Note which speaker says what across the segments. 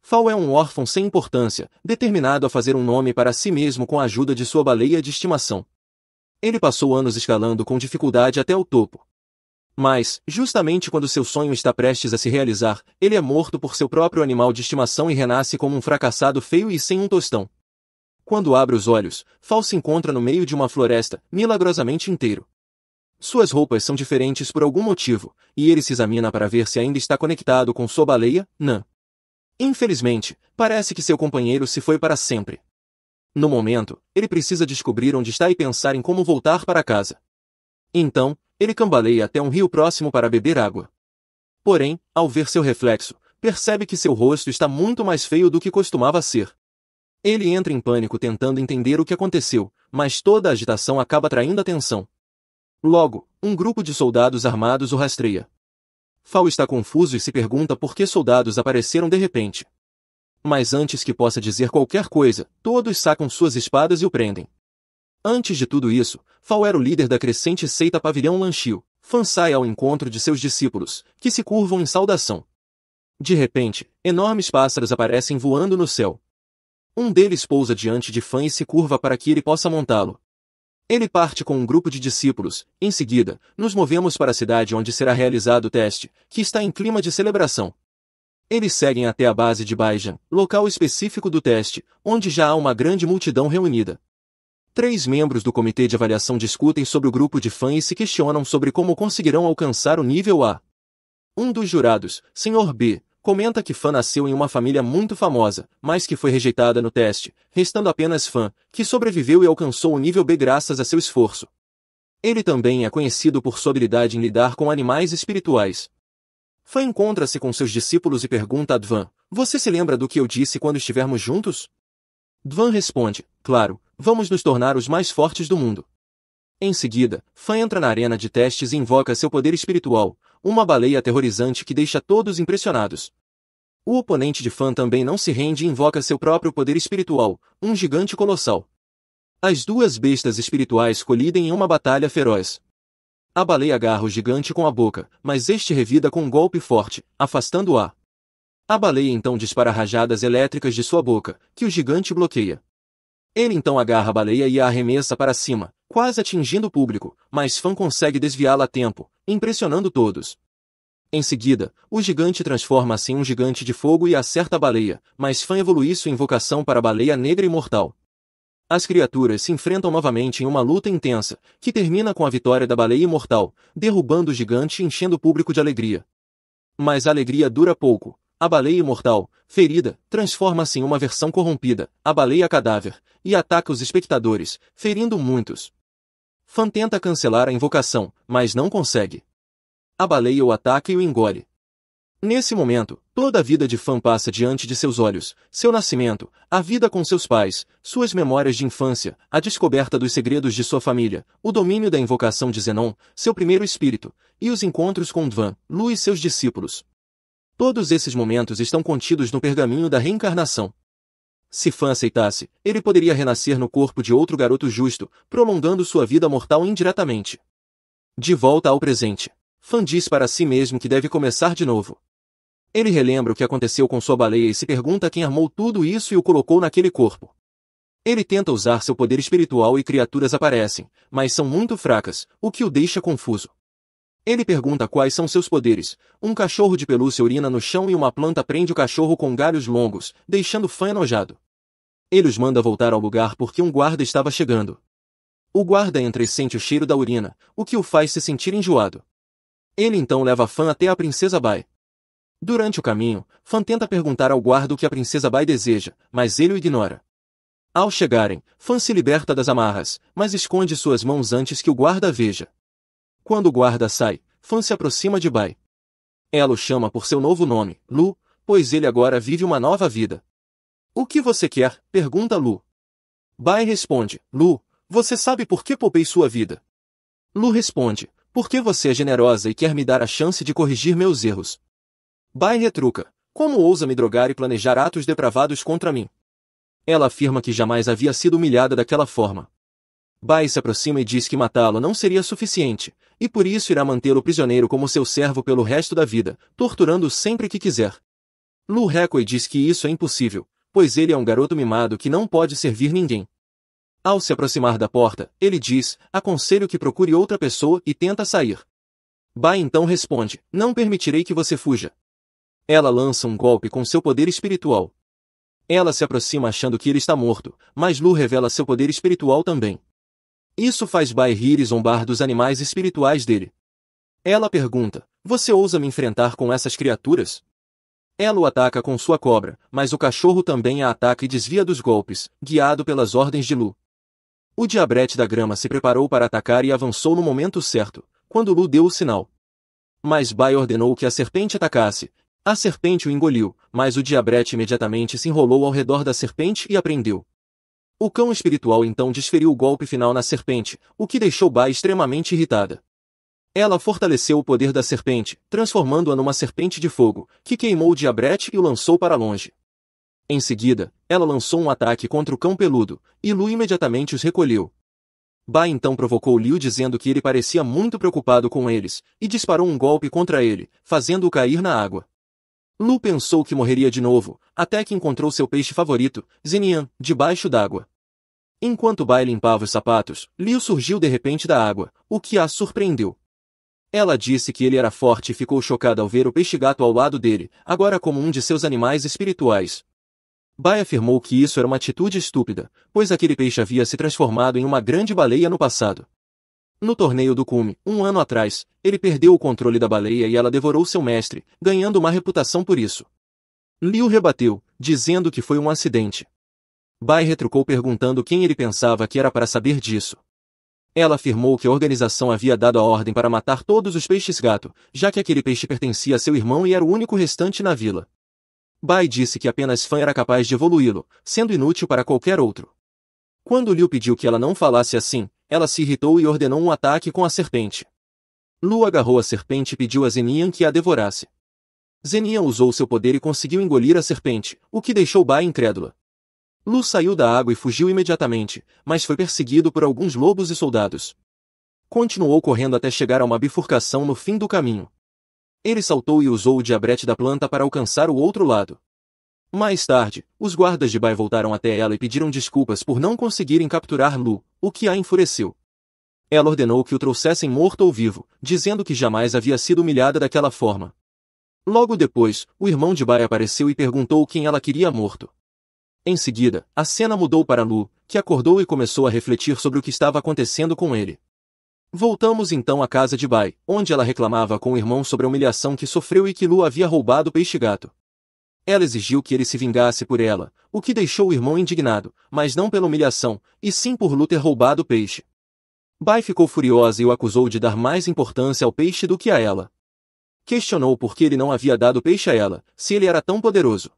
Speaker 1: Fal é um órfão sem importância, determinado a fazer um nome para si mesmo com a ajuda de sua baleia de estimação. Ele passou anos escalando com dificuldade até o topo. Mas, justamente quando seu sonho está prestes a se realizar, ele é morto por seu próprio animal de estimação e renasce como um fracassado feio e sem um tostão. Quando abre os olhos, Fal se encontra no meio de uma floresta, milagrosamente inteiro. Suas roupas são diferentes por algum motivo, e ele se examina para ver se ainda está conectado com sua baleia, Nan. Infelizmente, parece que seu companheiro se foi para sempre. No momento, ele precisa descobrir onde está e pensar em como voltar para casa. Então, ele cambaleia até um rio próximo para beber água. Porém, ao ver seu reflexo, percebe que seu rosto está muito mais feio do que costumava ser. Ele entra em pânico tentando entender o que aconteceu, mas toda a agitação acaba atraindo atenção. Logo, um grupo de soldados armados o rastreia. Fal está confuso e se pergunta por que soldados apareceram de repente. Mas antes que possa dizer qualquer coisa, todos sacam suas espadas e o prendem. Antes de tudo isso, Fal era o líder da crescente seita Pavilhão Lanchio. Fan sai ao encontro de seus discípulos, que se curvam em saudação. De repente, enormes pássaros aparecem voando no céu. Um deles pousa diante de Fan e se curva para que ele possa montá-lo. Ele parte com um grupo de discípulos. Em seguida, nos movemos para a cidade onde será realizado o teste, que está em clima de celebração. Eles seguem até a base de Baijan, local específico do teste, onde já há uma grande multidão reunida. 3 membros do comitê de avaliação discutem sobre o grupo de Fan e se questionam sobre como conseguirão alcançar o nível A. Um dos jurados, Sr. B, comenta que Fan nasceu em uma família muito famosa, mas que foi rejeitada no teste, restando apenas Fan, que sobreviveu e alcançou o nível B graças a seu esforço. Ele também é conhecido por sua habilidade em lidar com animais espirituais. Fan encontra-se com seus discípulos e pergunta a Dvan: "Você se lembra do que eu disse quando estivermos juntos?" Dvan responde: "Claro, vamos nos tornar os mais fortes do mundo." Em seguida, Fan entra na arena de testes e invoca seu poder espiritual, uma baleia aterrorizante que deixa todos impressionados. O oponente de Fan também não se rende e invoca seu próprio poder espiritual, um gigante colossal. As duas bestas espirituais colidem em uma batalha feroz. A baleia agarra o gigante com a boca, mas este revida com um golpe forte, afastando-a. A baleia então dispara rajadas elétricas de sua boca, que o gigante bloqueia. Ele então agarra a baleia e a arremessa para cima, quase atingindo o público, mas Fan consegue desviá-la a tempo, impressionando todos. Em seguida, o gigante transforma-se em um gigante de fogo e acerta a baleia, mas Fan evolui sua invocação para a baleia negra imortal. As criaturas se enfrentam novamente em uma luta intensa, que termina com a vitória da baleia imortal, derrubando o gigante e enchendo o público de alegria. Mas a alegria dura pouco. A baleia imortal, ferida, transforma-se em uma versão corrompida, a baleia cadáver, e ataca os espectadores, ferindo muitos. Fan tenta cancelar a invocação, mas não consegue. A baleia o ataca e o engole. Nesse momento, toda a vida de Fan passa diante de seus olhos, seu nascimento, a vida com seus pais, suas memórias de infância, a descoberta dos segredos de sua família, o domínio da invocação de Zenon, seu primeiro espírito, e os encontros com Dvan, Lu e seus discípulos. Todos esses momentos estão contidos no pergaminho da reencarnação. Se Fan aceitasse, ele poderia renascer no corpo de outro garoto justo, prolongando sua vida mortal indiretamente. De volta ao presente, Fan diz para si mesmo que deve começar de novo. Ele relembra o que aconteceu com sua baleia e se pergunta quem armou tudo isso e o colocou naquele corpo. Ele tenta usar seu poder espiritual e criaturas aparecem, mas são muito fracas, o que o deixa confuso. Ele pergunta quais são seus poderes. Um cachorro de pelúcia urina no chão e uma planta prende o cachorro com galhos longos, deixando Fan enojado. Ele os manda voltar ao lugar porque um guarda estava chegando. O guarda entra e sente o cheiro da urina, o que o faz se sentir enjoado. Ele então leva Fan até a Princesa Bai. Durante o caminho, Fan tenta perguntar ao guarda o que a Princesa Bai deseja, mas ele o ignora. Ao chegarem, Fan se liberta das amarras, mas esconde suas mãos antes que o guarda veja. Quando o guarda sai, Fan se aproxima de Bai. Ela o chama por seu novo nome, Lu, pois ele agora vive uma nova vida. "O que você quer?" pergunta Lu. Bai responde: "Lu, você sabe por que poupei sua vida?" Lu responde: "Porque você é generosa e quer me dar a chance de corrigir meus erros." Bai retruca: "Como ousa me drogar e planejar atos depravados contra mim?" Ela afirma que jamais havia sido humilhada daquela forma. Bai se aproxima e diz que matá-lo não seria suficiente, e por isso irá mantê-lo prisioneiro como seu servo pelo resto da vida, torturando-o sempre que quiser. Lu recua e diz que isso é impossível, pois ele é um garoto mimado que não pode servir ninguém. Ao se aproximar da porta, ele diz, aconselho que procure outra pessoa e tenta sair. Bai então responde, não permitirei que você fuja. Ela lança um golpe com seu poder espiritual. Ela se aproxima achando que ele está morto, mas Lu revela seu poder espiritual também. Isso faz Bai rir e zombar dos animais espirituais dele. Ela pergunta, você ousa me enfrentar com essas criaturas? Ela o ataca com sua cobra, mas o cachorro também a ataca e desvia dos golpes, guiado pelas ordens de Lu. O diabrete da grama se preparou para atacar e avançou no momento certo, quando Lu deu o sinal. Mas Bai ordenou que a serpente atacasse. A serpente o engoliu, mas o diabrete imediatamente se enrolou ao redor da serpente e a prendeu. O cão espiritual então desferiu o golpe final na serpente, o que deixou Bai extremamente irritada. Ela fortaleceu o poder da serpente, transformando-a numa serpente de fogo, que queimou o diabrete e o lançou para longe. Em seguida, ela lançou um ataque contra o cão peludo, e Lu imediatamente os recolheu. Bai então provocou Liu dizendo que ele parecia muito preocupado com eles, e disparou um golpe contra ele, fazendo-o cair na água. Lu pensou que morreria de novo, até que encontrou seu peixe favorito, Zenian, debaixo d'água. Enquanto Bai limpava os sapatos, Liu surgiu de repente da água, o que a surpreendeu. Ela disse que ele era forte e ficou chocada ao ver o peixe-gato ao lado dele, agora como um de seus animais espirituais. Bai afirmou que isso era uma atitude estúpida, pois aquele peixe havia se transformado em uma grande baleia no passado. No torneio do cume, 1 ano atrás, ele perdeu o controle da baleia e ela devorou seu mestre, ganhando uma reputação por isso. Liu rebateu, dizendo que foi um acidente. Bai retrucou perguntando quem ele pensava que era para saber disso. Ela afirmou que a organização havia dado a ordem para matar todos os peixes-gato, já que aquele peixe pertencia a seu irmão e era o único restante na vila. Bai disse que apenas Fan era capaz de evoluí-lo, sendo inútil para qualquer outro. Quando Liu pediu que ela não falasse assim, ela se irritou e ordenou um ataque com a serpente. Lu agarrou a serpente e pediu a Zenian que a devorasse. Zenian usou seu poder e conseguiu engolir a serpente, o que deixou Bai incrédula. Lu saiu da água e fugiu imediatamente, mas foi perseguido por alguns lobos e soldados. Continuou correndo até chegar a uma bifurcação no fim do caminho. Ele saltou e usou o diabrete da planta para alcançar o outro lado. Mais tarde, os guardas de Bai voltaram até ela e pediram desculpas por não conseguirem capturar Lu, o que a enfureceu. Ela ordenou que o trouxessem morto ou vivo, dizendo que jamais havia sido humilhada daquela forma. Logo depois, o irmão de Bai apareceu e perguntou quem ela queria morto. Em seguida, a cena mudou para Lu, que acordou e começou a refletir sobre o que estava acontecendo com ele. Voltamos então à casa de Bai, onde ela reclamava com o irmão sobre a humilhação que sofreu e que Lu havia roubado o peixe-gato. Ela exigiu que ele se vingasse por ela, o que deixou o irmão indignado, mas não pela humilhação, e sim por Lu ter roubado o peixe. Bai ficou furiosa e o acusou de dar mais importância ao peixe do que a ela. Questionou por que ele não havia dado o peixe a ela, se ele era tão poderoso.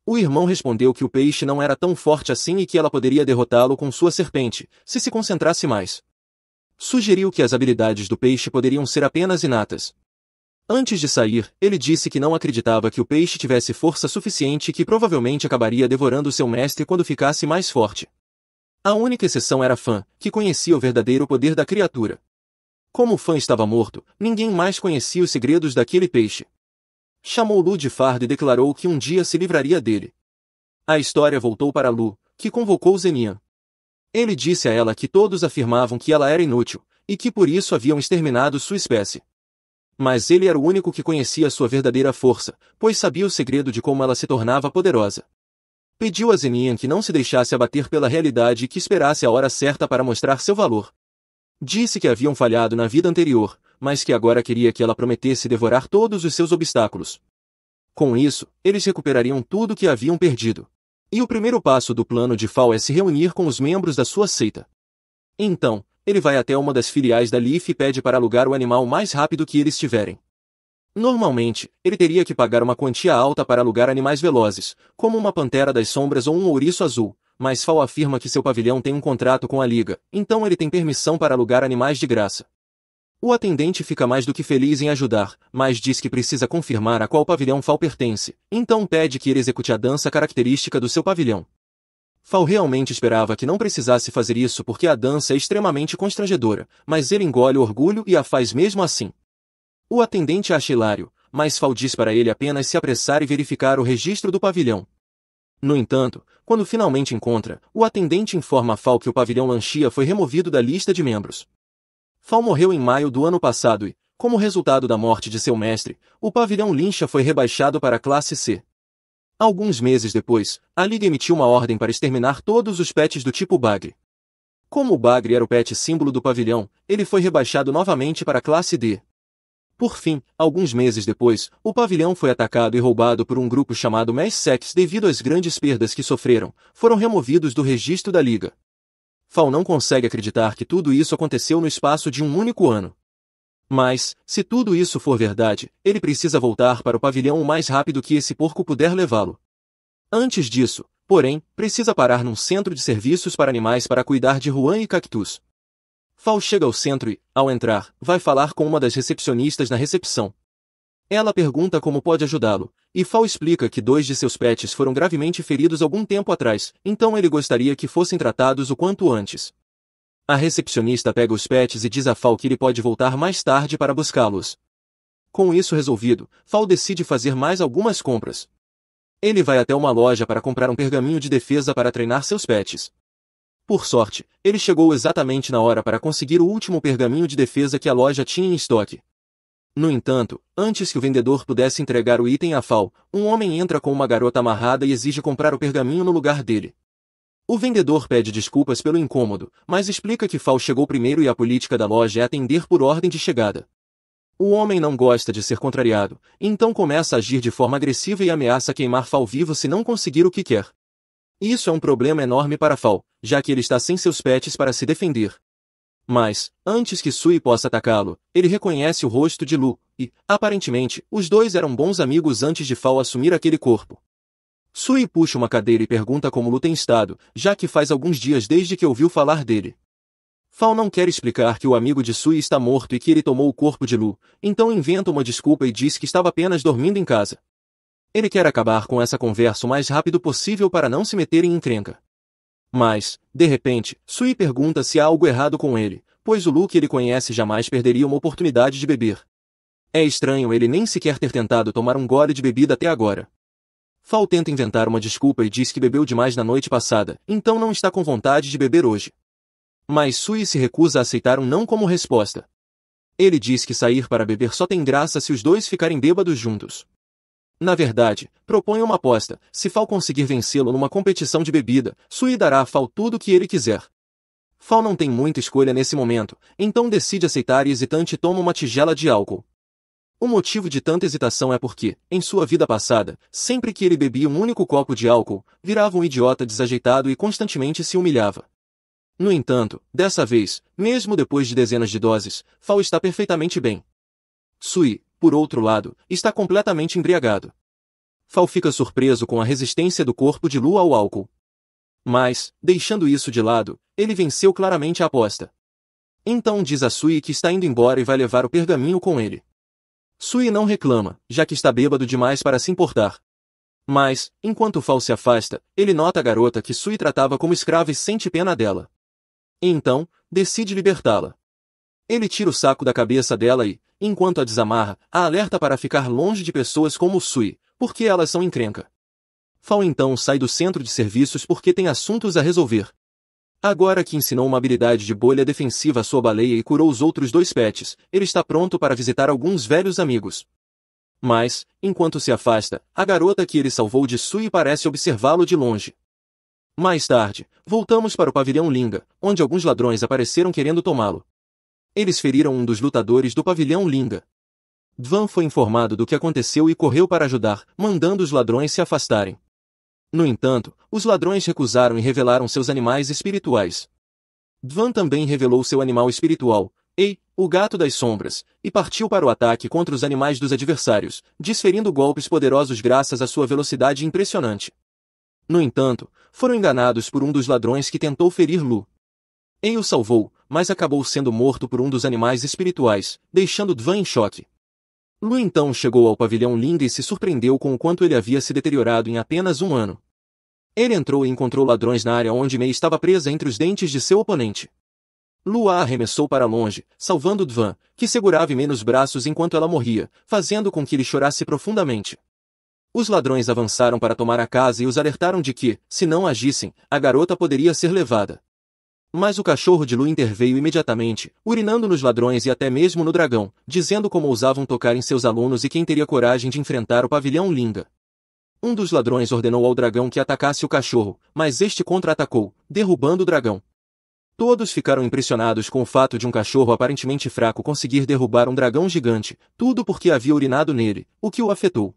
Speaker 1: O irmão respondeu que o peixe não era tão forte assim e que ela poderia derrotá-lo com sua serpente, se concentrasse mais. Sugeriu que as habilidades do peixe poderiam ser apenas inatas. Antes de sair, ele disse que não acreditava que o peixe tivesse força suficiente e que provavelmente acabaria devorando seu mestre quando ficasse mais forte. A única exceção era Fan, que conhecia o verdadeiro poder da criatura. Como Fan estava morto, ninguém mais conhecia os segredos daquele peixe. Chamou Lu de fardo e declarou que um dia se livraria dele. A história voltou para Lu, que convocou Zenian. Ele disse a ela que todos afirmavam que ela era inútil, e que por isso haviam exterminado sua espécie. Mas ele era o único que conhecia sua verdadeira força, pois sabia o segredo de como ela se tornava poderosa. Pediu a Zenian que não se deixasse abater pela realidade e que esperasse a hora certa para mostrar seu valor. Disse que haviam falhado na vida anterior, mas que agora queria que ela prometesse devorar todos os seus obstáculos. Com isso, eles recuperariam tudo que haviam perdido. E o primeiro passo do plano de Fal é se reunir com os membros da sua seita. Então, ele vai até uma das filiais da Leaf e pede para alugar o animal mais rápido que eles tiverem. Normalmente, ele teria que pagar uma quantia alta para alugar animais velozes, como uma pantera das sombras ou um ouriço azul, mas Fal afirma que seu pavilhão tem um contrato com a Liga, então ele tem permissão para alugar animais de graça. O atendente fica mais do que feliz em ajudar, mas diz que precisa confirmar a qual pavilhão Fal pertence, então pede que ele execute a dança característica do seu pavilhão. Fal realmente esperava que não precisasse fazer isso porque a dança é extremamente constrangedora, mas ele engole o orgulho e a faz mesmo assim. O atendente acha hilário, mas Fal diz para ele apenas se apressar e verificar o registro do pavilhão. No entanto, quando finalmente encontra, o atendente informa a Fal que o pavilhão Lanchia foi removido da lista de membros. Fal morreu em maio do ano passado e, como resultado da morte de seu mestre, o pavilhão Lincha foi rebaixado para a classe C. Alguns meses depois, a Liga emitiu uma ordem para exterminar todos os pets do tipo Bagre. Como o Bagre era o pet símbolo do pavilhão, ele foi rebaixado novamente para a classe D. Por fim, alguns meses depois, o pavilhão foi atacado e roubado por um grupo chamado Messex devido às grandes perdas que sofreram, foram removidos do registro da Liga. Fal não consegue acreditar que tudo isso aconteceu no espaço de um único ano. Mas, se tudo isso for verdade, ele precisa voltar para o pavilhão o mais rápido que esse porco puder levá-lo. Antes disso, porém, precisa parar num centro de serviços para animais para cuidar de Juan e Cactus. Fal chega ao centro e, ao entrar, vai falar com uma das recepcionistas na recepção. Ela pergunta como pode ajudá-lo, e Fal explica que 2 de seus pets foram gravemente feridos algum tempo atrás, então ele gostaria que fossem tratados o quanto antes. A recepcionista pega os pets e diz a Fal que ele pode voltar mais tarde para buscá-los. Com isso resolvido, Fal decide fazer mais algumas compras. Ele vai até uma loja para comprar um pergaminho de defesa para treinar seus pets. Por sorte, ele chegou exatamente na hora para conseguir o último pergaminho de defesa que a loja tinha em estoque. No entanto, antes que o vendedor pudesse entregar o item a Fal, um homem entra com uma garota amarrada e exige comprar o pergaminho no lugar dele. O vendedor pede desculpas pelo incômodo, mas explica que Fal chegou primeiro e a política da loja é atender por ordem de chegada. O homem não gosta de ser contrariado, então começa a agir de forma agressiva e ameaça queimar Fal vivo se não conseguir o que quer. Isso é um problema enorme para Fal, já que ele está sem seus pets para se defender. Mas, antes que Sui possa atacá-lo, ele reconhece o rosto de Lu, e, aparentemente, os dois eram bons amigos antes de Fal assumir aquele corpo. Sui puxa uma cadeira e pergunta como Lu tem estado, já que faz alguns dias desde que ouviu falar dele. Fal não quer explicar que o amigo de Sui está morto e que ele tomou o corpo de Lu, então inventa uma desculpa e diz que estava apenas dormindo em casa. Ele quer acabar com essa conversa o mais rápido possível para não se meter em encrenca. Mas, de repente, Sui pergunta se há algo errado com ele, pois o Lu que ele conhece jamais perderia uma oportunidade de beber. É estranho ele nem sequer ter tentado tomar um gole de bebida até agora. Fal tenta inventar uma desculpa e diz que bebeu demais na noite passada, então não está com vontade de beber hoje. Mas Sui se recusa a aceitar um não como resposta. Ele diz que sair para beber só tem graça se os dois ficarem bêbados juntos. Na verdade, propõe uma aposta: se Fal conseguir vencê-lo numa competição de bebida, Sui dará a Fal tudo o que ele quiser. Fal não tem muita escolha nesse momento, então decide aceitar e hesitante toma uma tigela de álcool. O motivo de tanta hesitação é porque, em sua vida passada, sempre que ele bebia um único copo de álcool, virava um idiota desajeitado e constantemente se humilhava. No entanto, dessa vez, mesmo depois de dezenas de doses, Fal está perfeitamente bem. Sui, por outro lado, está completamente embriagado. Fal fica surpreso com a resistência do corpo de Lu ao álcool. Mas, deixando isso de lado, ele venceu claramente a aposta. Então diz a Sui que está indo embora e vai levar o pergaminho com ele. Sui não reclama, já que está bêbado demais para se importar. Mas, enquanto Fal se afasta, ele nota a garota que Sui tratava como escrava e sente pena dela. Então, decide libertá-la. Ele tira o saco da cabeça dela e, enquanto a desamarra, a alerta para ficar longe de pessoas como Sui, porque elas são encrenca. Fal então sai do centro de serviços porque tem assuntos a resolver. Agora que ensinou uma habilidade de bolha defensiva à sua baleia e curou os outros 2 pets, ele está pronto para visitar alguns velhos amigos. Mas, enquanto se afasta, a garota que ele salvou de Sui parece observá-lo de longe. Mais tarde, voltamos para o pavilhão Linga, onde alguns ladrões apareceram querendo tomá-lo. Eles feriram um dos lutadores do pavilhão Linga. Dvan foi informado do que aconteceu e correu para ajudar, mandando os ladrões se afastarem. No entanto, os ladrões recusaram e revelaram seus animais espirituais. Dvan também revelou seu animal espiritual, Ei, o Gato das Sombras, e partiu para o ataque contra os animais dos adversários, desferindo golpes poderosos graças à sua velocidade impressionante. No entanto, foram enganados por um dos ladrões que tentou ferir Lu. Ei o salvou, mas acabou sendo morto por um dos animais espirituais, deixando Dvan em choque. Lu então chegou ao pavilhão Linga e se surpreendeu com o quanto ele havia se deteriorado em apenas um ano. Ele entrou e encontrou ladrões na área onde Mei estava presa entre os dentes de seu oponente. Lu a arremessou para longe, salvando Dvan, que segurava em menos braços enquanto ela morria, fazendo com que ele chorasse profundamente. Os ladrões avançaram para tomar a casa e os alertaram de que, se não agissem, a garota poderia ser levada. Mas o cachorro de Lu interveio imediatamente, urinando nos ladrões e até mesmo no dragão, dizendo como ousavam tocar em seus alunos e quem teria coragem de enfrentar o pavilhão Linga. Um dos ladrões ordenou ao dragão que atacasse o cachorro, mas este contra-atacou, derrubando o dragão. Todos ficaram impressionados com o fato de um cachorro aparentemente fraco conseguir derrubar um dragão gigante, tudo porque havia urinado nele, o que o afetou.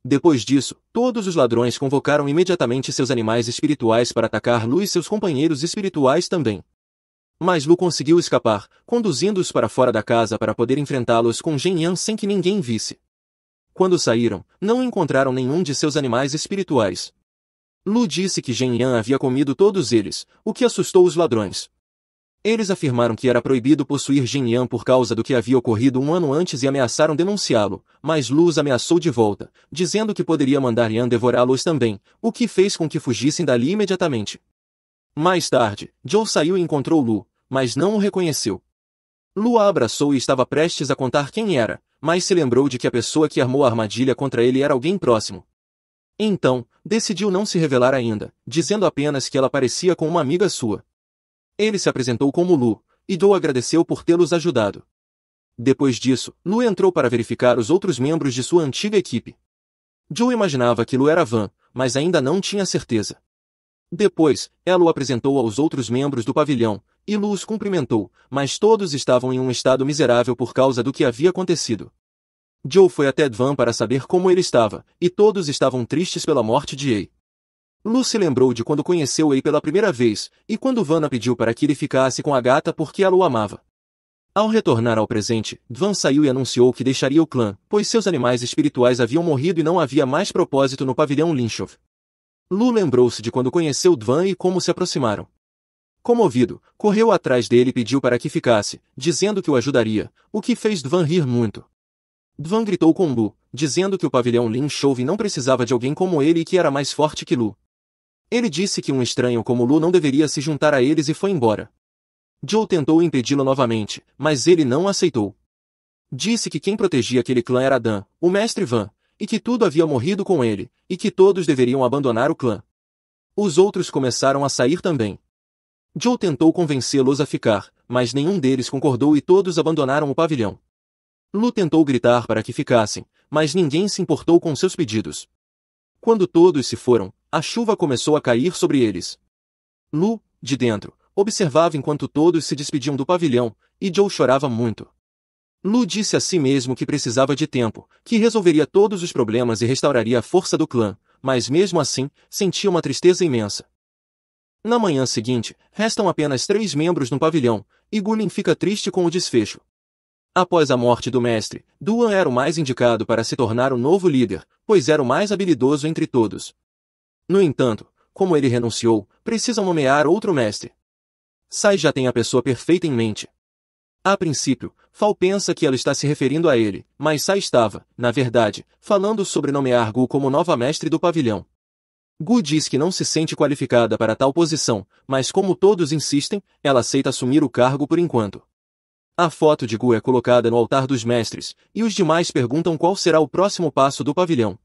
Speaker 1: Depois disso, todos os ladrões convocaram imediatamente seus animais espirituais para atacar Lu e seus companheiros espirituais também. Mas Lu conseguiu escapar, conduzindo-os para fora da casa para poder enfrentá-los com Jin Yan sem que ninguém visse. Quando saíram, não encontraram nenhum de seus animais espirituais. Lu disse que Jin Yan havia comido todos eles, o que assustou os ladrões. Eles afirmaram que era proibido possuir Jin Yan por causa do que havia ocorrido um ano antes e ameaçaram denunciá-lo, mas Lu os ameaçou de volta, dizendo que poderia mandar Yan devorá-los também, o que fez com que fugissem dali imediatamente. Mais tarde, Joe saiu e encontrou Lu, mas não o reconheceu. Lu a abraçou e estava prestes a contar quem era, mas se lembrou de que a pessoa que armou a armadilha contra ele era alguém próximo. Então, decidiu não se revelar ainda, dizendo apenas que ela parecia com uma amiga sua. Ele se apresentou como Lu, e Joe agradeceu por tê-los ajudado. Depois disso, Lu entrou para verificar os outros membros de sua antiga equipe. Joe imaginava que Lu era Van, mas ainda não tinha certeza. Depois, ela o apresentou aos outros membros do pavilhão, e Lu os cumprimentou, mas todos estavam em um estado miserável por causa do que havia acontecido. Joe foi até Van para saber como ele estava, e todos estavam tristes pela morte de Ei. Lu se lembrou de quando conheceu Ei pela primeira vez, e quando Vanna pediu para que ele ficasse com a gata porque ela o amava. Ao retornar ao presente, Van saiu e anunciou que deixaria o clã, pois seus animais espirituais haviam morrido e não havia mais propósito no pavilhão Linchov. Lu lembrou-se de quando conheceu Dvan e como se aproximaram. Comovido, correu atrás dele e pediu para que ficasse, dizendo que o ajudaria, o que fez Dvan rir muito. Dvan gritou com Lu, dizendo que o pavilhão Linchov não precisava de alguém como ele e que era mais forte que Lu. Ele disse que um estranho como Lu não deveria se juntar a eles e foi embora. Joe tentou impedi-lo novamente, mas ele não aceitou. Disse que quem protegia aquele clã era Dan, o mestre Van, e que tudo havia morrido com ele, e que todos deveriam abandonar o clã. Os outros começaram a sair também. Joe tentou convencê-los a ficar, mas nenhum deles concordou e todos abandonaram o pavilhão. Lu tentou gritar para que ficassem, mas ninguém se importou com seus pedidos. Quando todos se foram, a chuva começou a cair sobre eles. Lu, de dentro, observava enquanto todos se despediam do pavilhão, e Joe chorava muito. Lu disse a si mesmo que precisava de tempo, que resolveria todos os problemas e restauraria a força do clã, mas mesmo assim, sentia uma tristeza imensa. Na manhã seguinte, restam apenas 3 membros no pavilhão, e Gulin fica triste com o desfecho. Após a morte do mestre, Duan era o mais indicado para se tornar o novo líder, pois era o mais habilidoso entre todos. No entanto, como ele renunciou, precisam nomear outro mestre. Sai já tem a pessoa perfeita em mente. A princípio, Fal pensa que ela está se referindo a ele, mas Sai estava, na verdade, falando sobre nomear Gu como nova mestre do pavilhão. Gu diz que não se sente qualificada para tal posição, mas como todos insistem, ela aceita assumir o cargo por enquanto. A foto de Gu é colocada no altar dos mestres, e os demais perguntam qual será o próximo passo do pavilhão.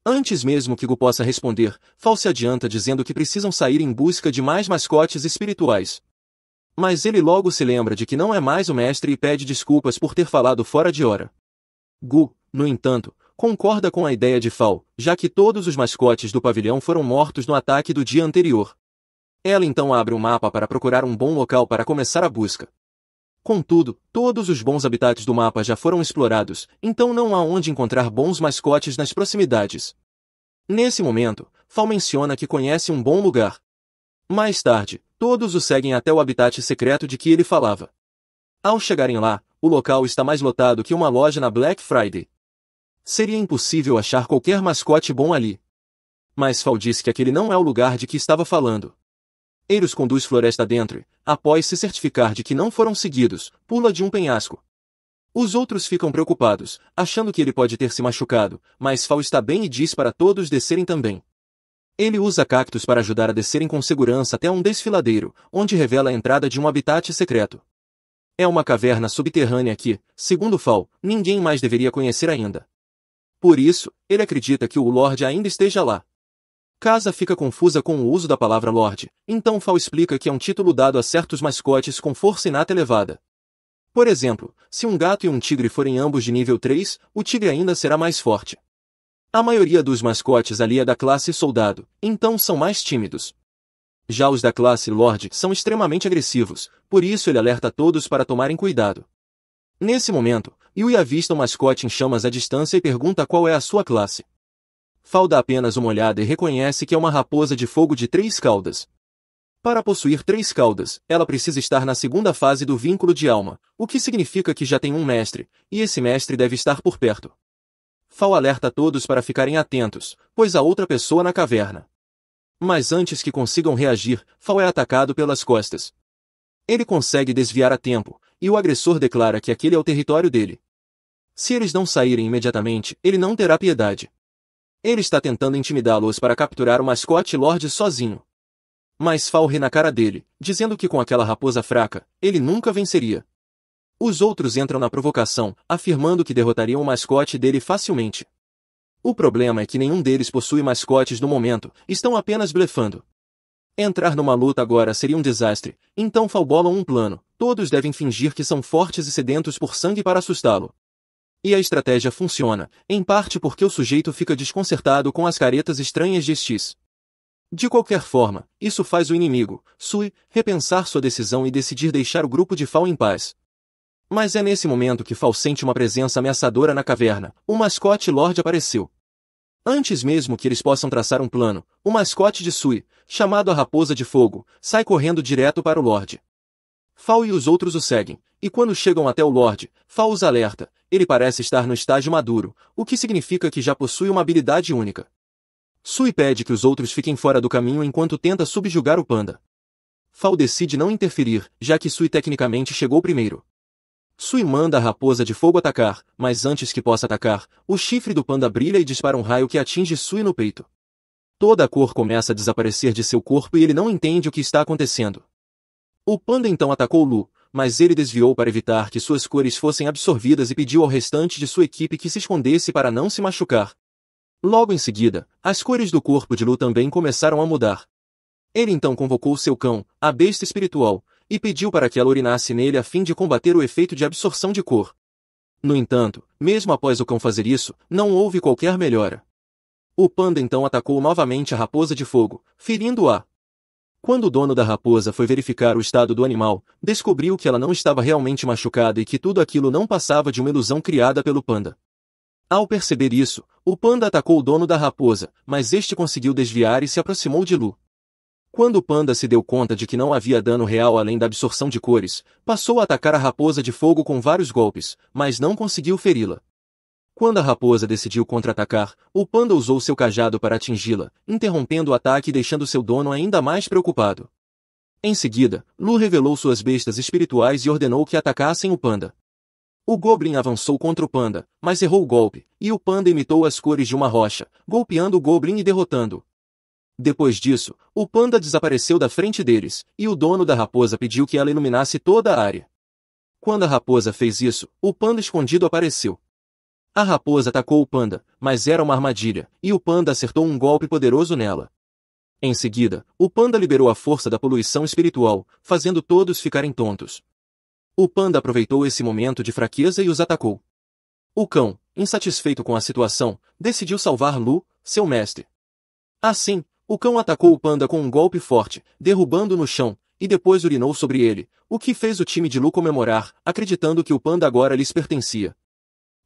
Speaker 1: Antes mesmo que Gu possa responder, Fal se adianta dizendo que precisam sair em busca de mais mascotes espirituais. Mas ele logo se lembra de que não é mais o mestre e pede desculpas por ter falado fora de hora. Gu, no entanto, concorda com a ideia de Fal, já que todos os mascotes do pavilhão foram mortos no ataque do dia anterior. Ela então abre um mapa para procurar um bom local para começar a busca. Contudo, todos os bons habitats do mapa já foram explorados, então não há onde encontrar bons mascotes nas proximidades. Nesse momento, Fal menciona que conhece um bom lugar. Mais tarde, todos o seguem até o habitat secreto de que ele falava. Ao chegarem lá, o local está mais lotado que uma loja na Black Friday. Seria impossível achar qualquer mascote bom ali. Mas Fal disse que aquele não é o lugar de que estava falando. Ele os conduz floresta dentro e, após se certificar de que não foram seguidos, pula de um penhasco. Os outros ficam preocupados, achando que ele pode ter se machucado, mas Fal está bem e diz para todos descerem também. Ele usa cactos para ajudar a descerem com segurança até um desfiladeiro, onde revela a entrada de um habitat secreto. É uma caverna subterrânea que, segundo Fall, ninguém mais deveria conhecer ainda. Por isso, ele acredita que o Lorde ainda esteja lá. Casa fica confusa com o uso da palavra Lorde, então Fall explica que é um título dado a certos mascotes com força inata elevada. Por exemplo, se um gato e um tigre forem ambos de nível 3, o tigre ainda será mais forte. A maioria dos mascotes ali é da classe Soldado, então são mais tímidos. Já os da classe Lorde são extremamente agressivos, por isso ele alerta a todos para tomarem cuidado. Nesse momento, Yui avista um mascote em chamas à distância e pergunta qual é a sua classe. Fall dá apenas uma olhada e reconhece que é uma raposa de fogo de 3 caudas. Para possuir 3 caudas, ela precisa estar na segunda fase do vínculo de alma, o que significa que já tem um mestre, e esse mestre deve estar por perto. Fall alerta a todos para ficarem atentos, pois há outra pessoa na caverna. Mas antes que consigam reagir, Fall é atacado pelas costas. Ele consegue desviar a tempo, e o agressor declara que aquele é o território dele. Se eles não saírem imediatamente, ele não terá piedade. Ele está tentando intimidá-los para capturar o mascote Lorde sozinho. Mas Fall ri na cara dele, dizendo que com aquela raposa fraca, ele nunca venceria. Os outros entram na provocação, afirmando que derrotariam o mascote dele facilmente. O problema é que nenhum deles possui mascotes no momento, estão apenas blefando. Entrar numa luta agora seria um desastre, então Fall bola um plano, todos devem fingir que são fortes e sedentos por sangue para assustá-lo. E a estratégia funciona, em parte porque o sujeito fica desconcertado com as caretas estranhas de X. De qualquer forma, isso faz o inimigo, Sui, repensar sua decisão e decidir deixar o grupo de Fall em paz. Mas é nesse momento que Fall sente uma presença ameaçadora na caverna. O mascote Lorde apareceu. Antes mesmo que eles possam traçar um plano, o mascote de Sui, chamado a Raposa de Fogo, sai correndo direto para o Lorde. Fall e os outros o seguem, e quando chegam até o Lorde, Fall os alerta. Ele parece estar no estágio maduro, o que significa que já possui uma habilidade única. Sui pede que os outros fiquem fora do caminho enquanto tenta subjugar o panda. Fall decide não interferir, já que Sui tecnicamente chegou primeiro. Sui manda a Raposa de Fogo atacar, mas antes que possa atacar, o chifre do panda brilha e dispara um raio que atinge Sui no peito. Toda a cor começa a desaparecer de seu corpo e ele não entende o que está acontecendo. O panda então atacou Lu, mas ele desviou para evitar que suas cores fossem absorvidas e pediu ao restante de sua equipe que se escondesse para não se machucar. Logo em seguida, as cores do corpo de Lu também começaram a mudar. Ele então convocou seu cão, a besta espiritual, e pediu para que ela urinasse nele a fim de combater o efeito de absorção de cor. No entanto, mesmo após o cão fazer isso, não houve qualquer melhora. O panda então atacou novamente a Raposa de Fogo, ferindo-a. Quando o dono da raposa foi verificar o estado do animal, descobriu que ela não estava realmente machucada e que tudo aquilo não passava de uma ilusão criada pelo panda. Ao perceber isso, o panda atacou o dono da raposa, mas este conseguiu desviar e se aproximou de Lu. Quando o panda se deu conta de que não havia dano real além da absorção de cores, passou a atacar a Raposa de Fogo com vários golpes, mas não conseguiu feri-la. Quando a raposa decidiu contra-atacar, o panda usou seu cajado para atingi-la, interrompendo o ataque e deixando seu dono ainda mais preocupado. Em seguida, Lu revelou suas bestas espirituais e ordenou que atacassem o panda. O Goblin avançou contra o panda, mas errou o golpe, e o panda imitou as cores de uma rocha, golpeando o Goblin e derrotando-o. Depois disso, o panda desapareceu da frente deles, e o dono da raposa pediu que ela iluminasse toda a área. Quando a raposa fez isso, o panda escondido apareceu. A raposa atacou o panda, mas era uma armadilha, e o panda acertou um golpe poderoso nela. Em seguida, o panda liberou a força da poluição espiritual, fazendo todos ficarem tontos. O panda aproveitou esse momento de fraqueza e os atacou. O cão, insatisfeito com a situação, decidiu salvar Lu, seu mestre. Assim, o cão atacou o panda com um golpe forte, derrubando-o no chão, e depois urinou sobre ele, o que fez o time de Lu comemorar, acreditando que o panda agora lhes pertencia.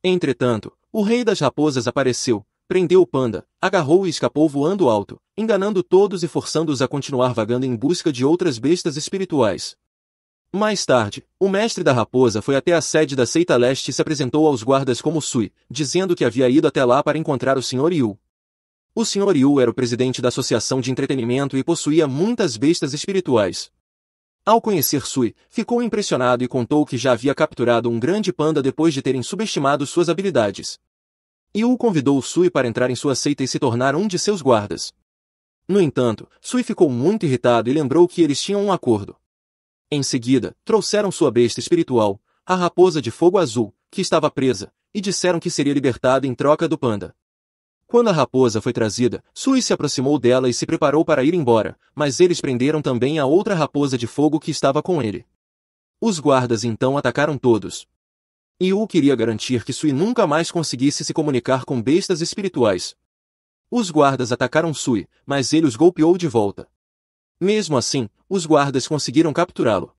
Speaker 1: Entretanto, o rei das raposas apareceu, prendeu o panda, agarrou e escapou voando alto, enganando todos e forçando-os a continuar vagando em busca de outras bestas espirituais. Mais tarde, o mestre da raposa foi até a sede da seita leste e se apresentou aos guardas como Sui, dizendo que havia ido até lá para encontrar o Sr. Yu. O Sr. Yu era o presidente da associação de entretenimento e possuía muitas bestas espirituais. Ao conhecer Sui, ficou impressionado e contou que já havia capturado um grande panda depois de terem subestimado suas habilidades. Yu convidou Sui para entrar em sua seita e se tornar um de seus guardas. No entanto, Sui ficou muito irritado e lembrou que eles tinham um acordo. Em seguida, trouxeram sua besta espiritual, a raposa de fogo azul, que estava presa, e disseram que seria libertada em troca do panda. Quando a raposa foi trazida, Sui se aproximou dela e se preparou para ir embora, mas eles prenderam também a outra raposa de fogo que estava com ele. Os guardas então atacaram todos. Yu queria garantir que Sui nunca mais conseguisse se comunicar com bestas espirituais. Os guardas atacaram Sui, mas ele os golpeou de volta. Mesmo assim, os guardas conseguiram capturá-lo.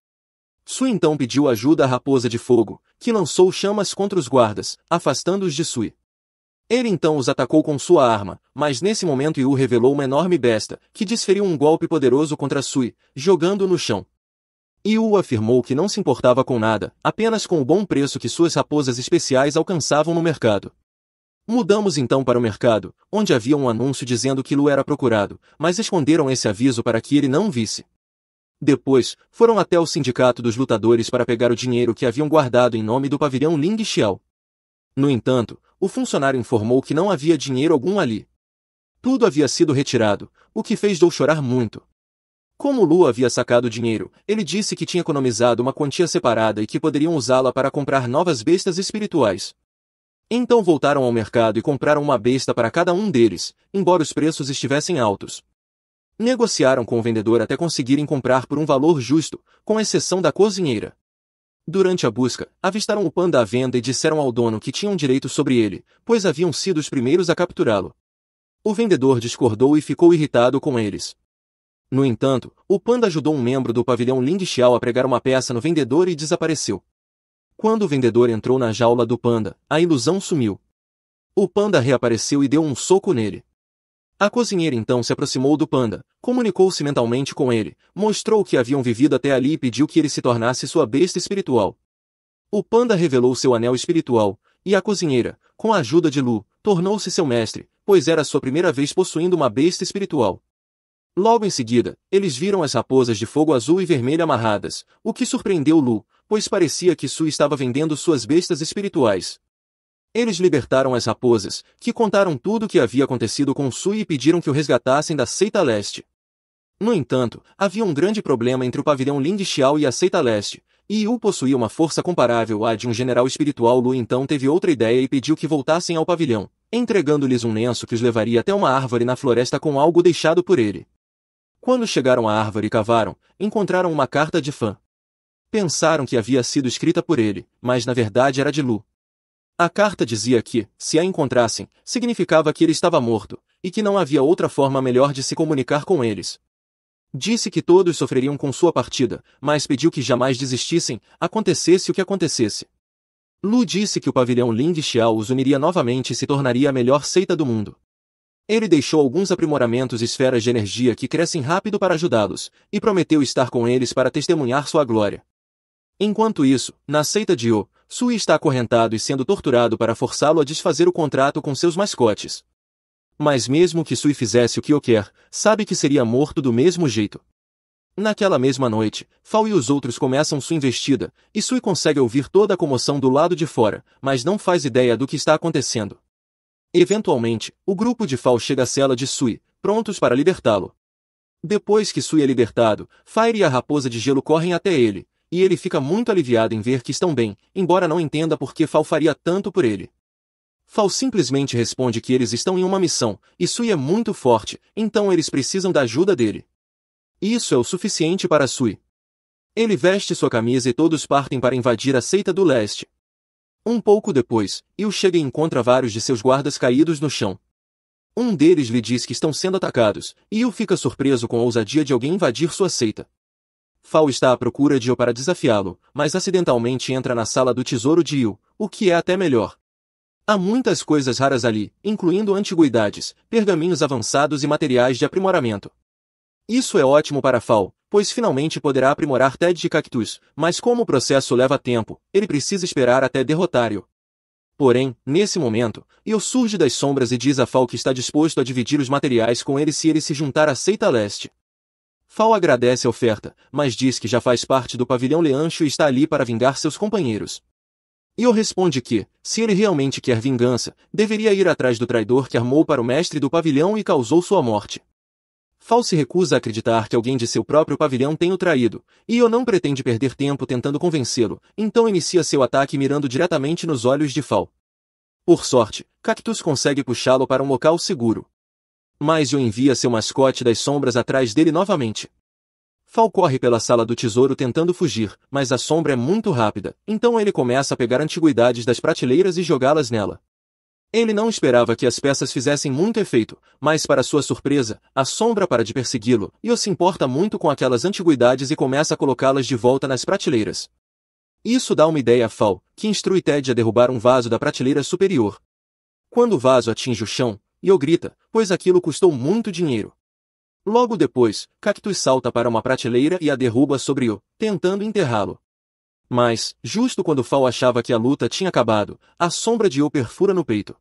Speaker 1: Sui então pediu ajuda à raposa de fogo, que lançou chamas contra os guardas, afastando-os de Sui. Ele então os atacou com sua arma, mas nesse momento Yu revelou uma enorme besta, que desferiu um golpe poderoso contra Sui, jogando-o no chão. Yu afirmou que não se importava com nada, apenas com o bom preço que suas raposas especiais alcançavam no mercado. Mudamos então para o mercado, onde havia um anúncio dizendo que Lu era procurado, mas esconderam esse aviso para que ele não visse. Depois, foram até o sindicato dos lutadores para pegar o dinheiro que haviam guardado em nome do pavilhão Ling Xiao. No entanto, o funcionário informou que não havia dinheiro algum ali. Tudo havia sido retirado, o que fez Dou chorar muito. Como Lu havia sacado o dinheiro, ele disse que tinha economizado uma quantia separada e que poderiam usá-la para comprar novas bestas espirituais. Então voltaram ao mercado e compraram uma besta para cada um deles, embora os preços estivessem altos. Negociaram com o vendedor até conseguirem comprar por um valor justo, com exceção da cozinheira. Durante a busca, avistaram o panda à venda e disseram ao dono que tinham direito sobre ele, pois haviam sido os primeiros a capturá-lo. O vendedor discordou e ficou irritado com eles. No entanto, o panda ajudou um membro do pavilhão Ling Xiao a pregar uma peça no vendedor e desapareceu. Quando o vendedor entrou na jaula do panda, a ilusão sumiu. O panda reapareceu e deu um soco nele. A cozinheira então se aproximou do panda, comunicou-se mentalmente com ele, mostrou o que haviam vivido até ali e pediu que ele se tornasse sua besta espiritual. O panda revelou seu anel espiritual, e a cozinheira, com a ajuda de Lu, tornou-se seu mestre, pois era sua primeira vez possuindo uma besta espiritual. Logo em seguida, eles viram as raposas de fogo azul e vermelho amarradas, o que surpreendeu Lu, pois parecia que Sui estava vendendo suas bestas espirituais. Eles libertaram as raposas, que contaram tudo o que havia acontecido com Sui e pediram que o resgatassem da Seita Leste. No entanto, havia um grande problema entre o pavilhão Ling Xiao e a Seita Leste, e Yu possuía uma força comparável à de um general espiritual. Lu então teve outra ideia e pediu que voltassem ao pavilhão, entregando-lhes um lenço que os levaria até uma árvore na floresta com algo deixado por ele. Quando chegaram à árvore e cavaram, encontraram uma carta de fã. Pensaram que havia sido escrita por ele, mas na verdade era de Lu. A carta dizia que, se a encontrassem, significava que ele estava morto, e que não havia outra forma melhor de se comunicar com eles. Disse que todos sofreriam com sua partida, mas pediu que jamais desistissem, acontecesse o que acontecesse. Lu disse que o pavilhão Ling Xiao os uniria novamente e se tornaria a melhor seita do mundo. Ele deixou alguns aprimoramentos e esferas de energia que crescem rápido para ajudá-los, e prometeu estar com eles para testemunhar sua glória. Enquanto isso, na seita de Yu, Sui está acorrentado e sendo torturado para forçá-lo a desfazer o contrato com seus mascotes. Mas mesmo que Sui fizesse o que Yu quer, sabe que seria morto do mesmo jeito. Naquela mesma noite, Fao e os outros começam sua investida, e Sui consegue ouvir toda a comoção do lado de fora, mas não faz ideia do que está acontecendo. Eventualmente, o grupo de Fao chega à cela de Sui, prontos para libertá-lo. Depois que Sui é libertado, Fire e a raposa de gelo correm até ele, e ele fica muito aliviado em ver que estão bem, embora não entenda por que Fao faria tanto por ele. Fao simplesmente responde que eles estão em uma missão, e Sui é muito forte, então eles precisam da ajuda dele. Isso é o suficiente para Sui. Ele veste sua camisa e todos partem para invadir a Seita do Leste. Um pouco depois, Yu chega e encontra vários de seus guardas caídos no chão. Um deles lhe diz que estão sendo atacados, e Yu fica surpreso com a ousadia de alguém invadir sua seita. Fao está à procura de Yu para desafiá-lo, mas acidentalmente entra na sala do tesouro de Yu, o que é até melhor. Há muitas coisas raras ali, incluindo antiguidades, pergaminhos avançados e materiais de aprimoramento. Isso é ótimo para Fao, pois finalmente poderá aprimorar Ted de Cactus, mas como o processo leva tempo, ele precisa esperar até derrotar Yu. Porém, nesse momento, Yu surge das sombras e diz a Fao que está disposto a dividir os materiais com ele se ele se juntar à Seita Leste. Fao agradece a oferta, mas diz que já faz parte do pavilhão Leancho e está ali para vingar seus companheiros. Yu responde que, se ele realmente quer vingança, deveria ir atrás do traidor que armou para o mestre do pavilhão e causou sua morte. Fal se recusa a acreditar que alguém de seu próprio pavilhão tenha o traído, e Io não pretende perder tempo tentando convencê-lo, então inicia seu ataque mirando diretamente nos olhos de Fal. Por sorte, Cactus consegue puxá-lo para um local seguro. Mas Io envia seu mascote das sombras atrás dele novamente. Fal corre pela sala do tesouro tentando fugir, mas a sombra é muito rápida, então ele começa a pegar antiguidades das prateleiras e jogá-las nela. Ele não esperava que as peças fizessem muito efeito, mas para sua surpresa, a sombra para de persegui-lo, e se importa muito com aquelas antiguidades e começa a colocá-las de volta nas prateleiras. Isso dá uma ideia a Fal, que instrui Ted a derrubar um vaso da prateleira superior. Quando o vaso atinge o chão, Io grita, pois aquilo custou muito dinheiro. Logo depois, Cactus salta para uma prateleira e a derruba sobre Io, tentando enterrá-lo. Mas, justo quando Fal achava que a luta tinha acabado, a sombra de Io perfura no peito.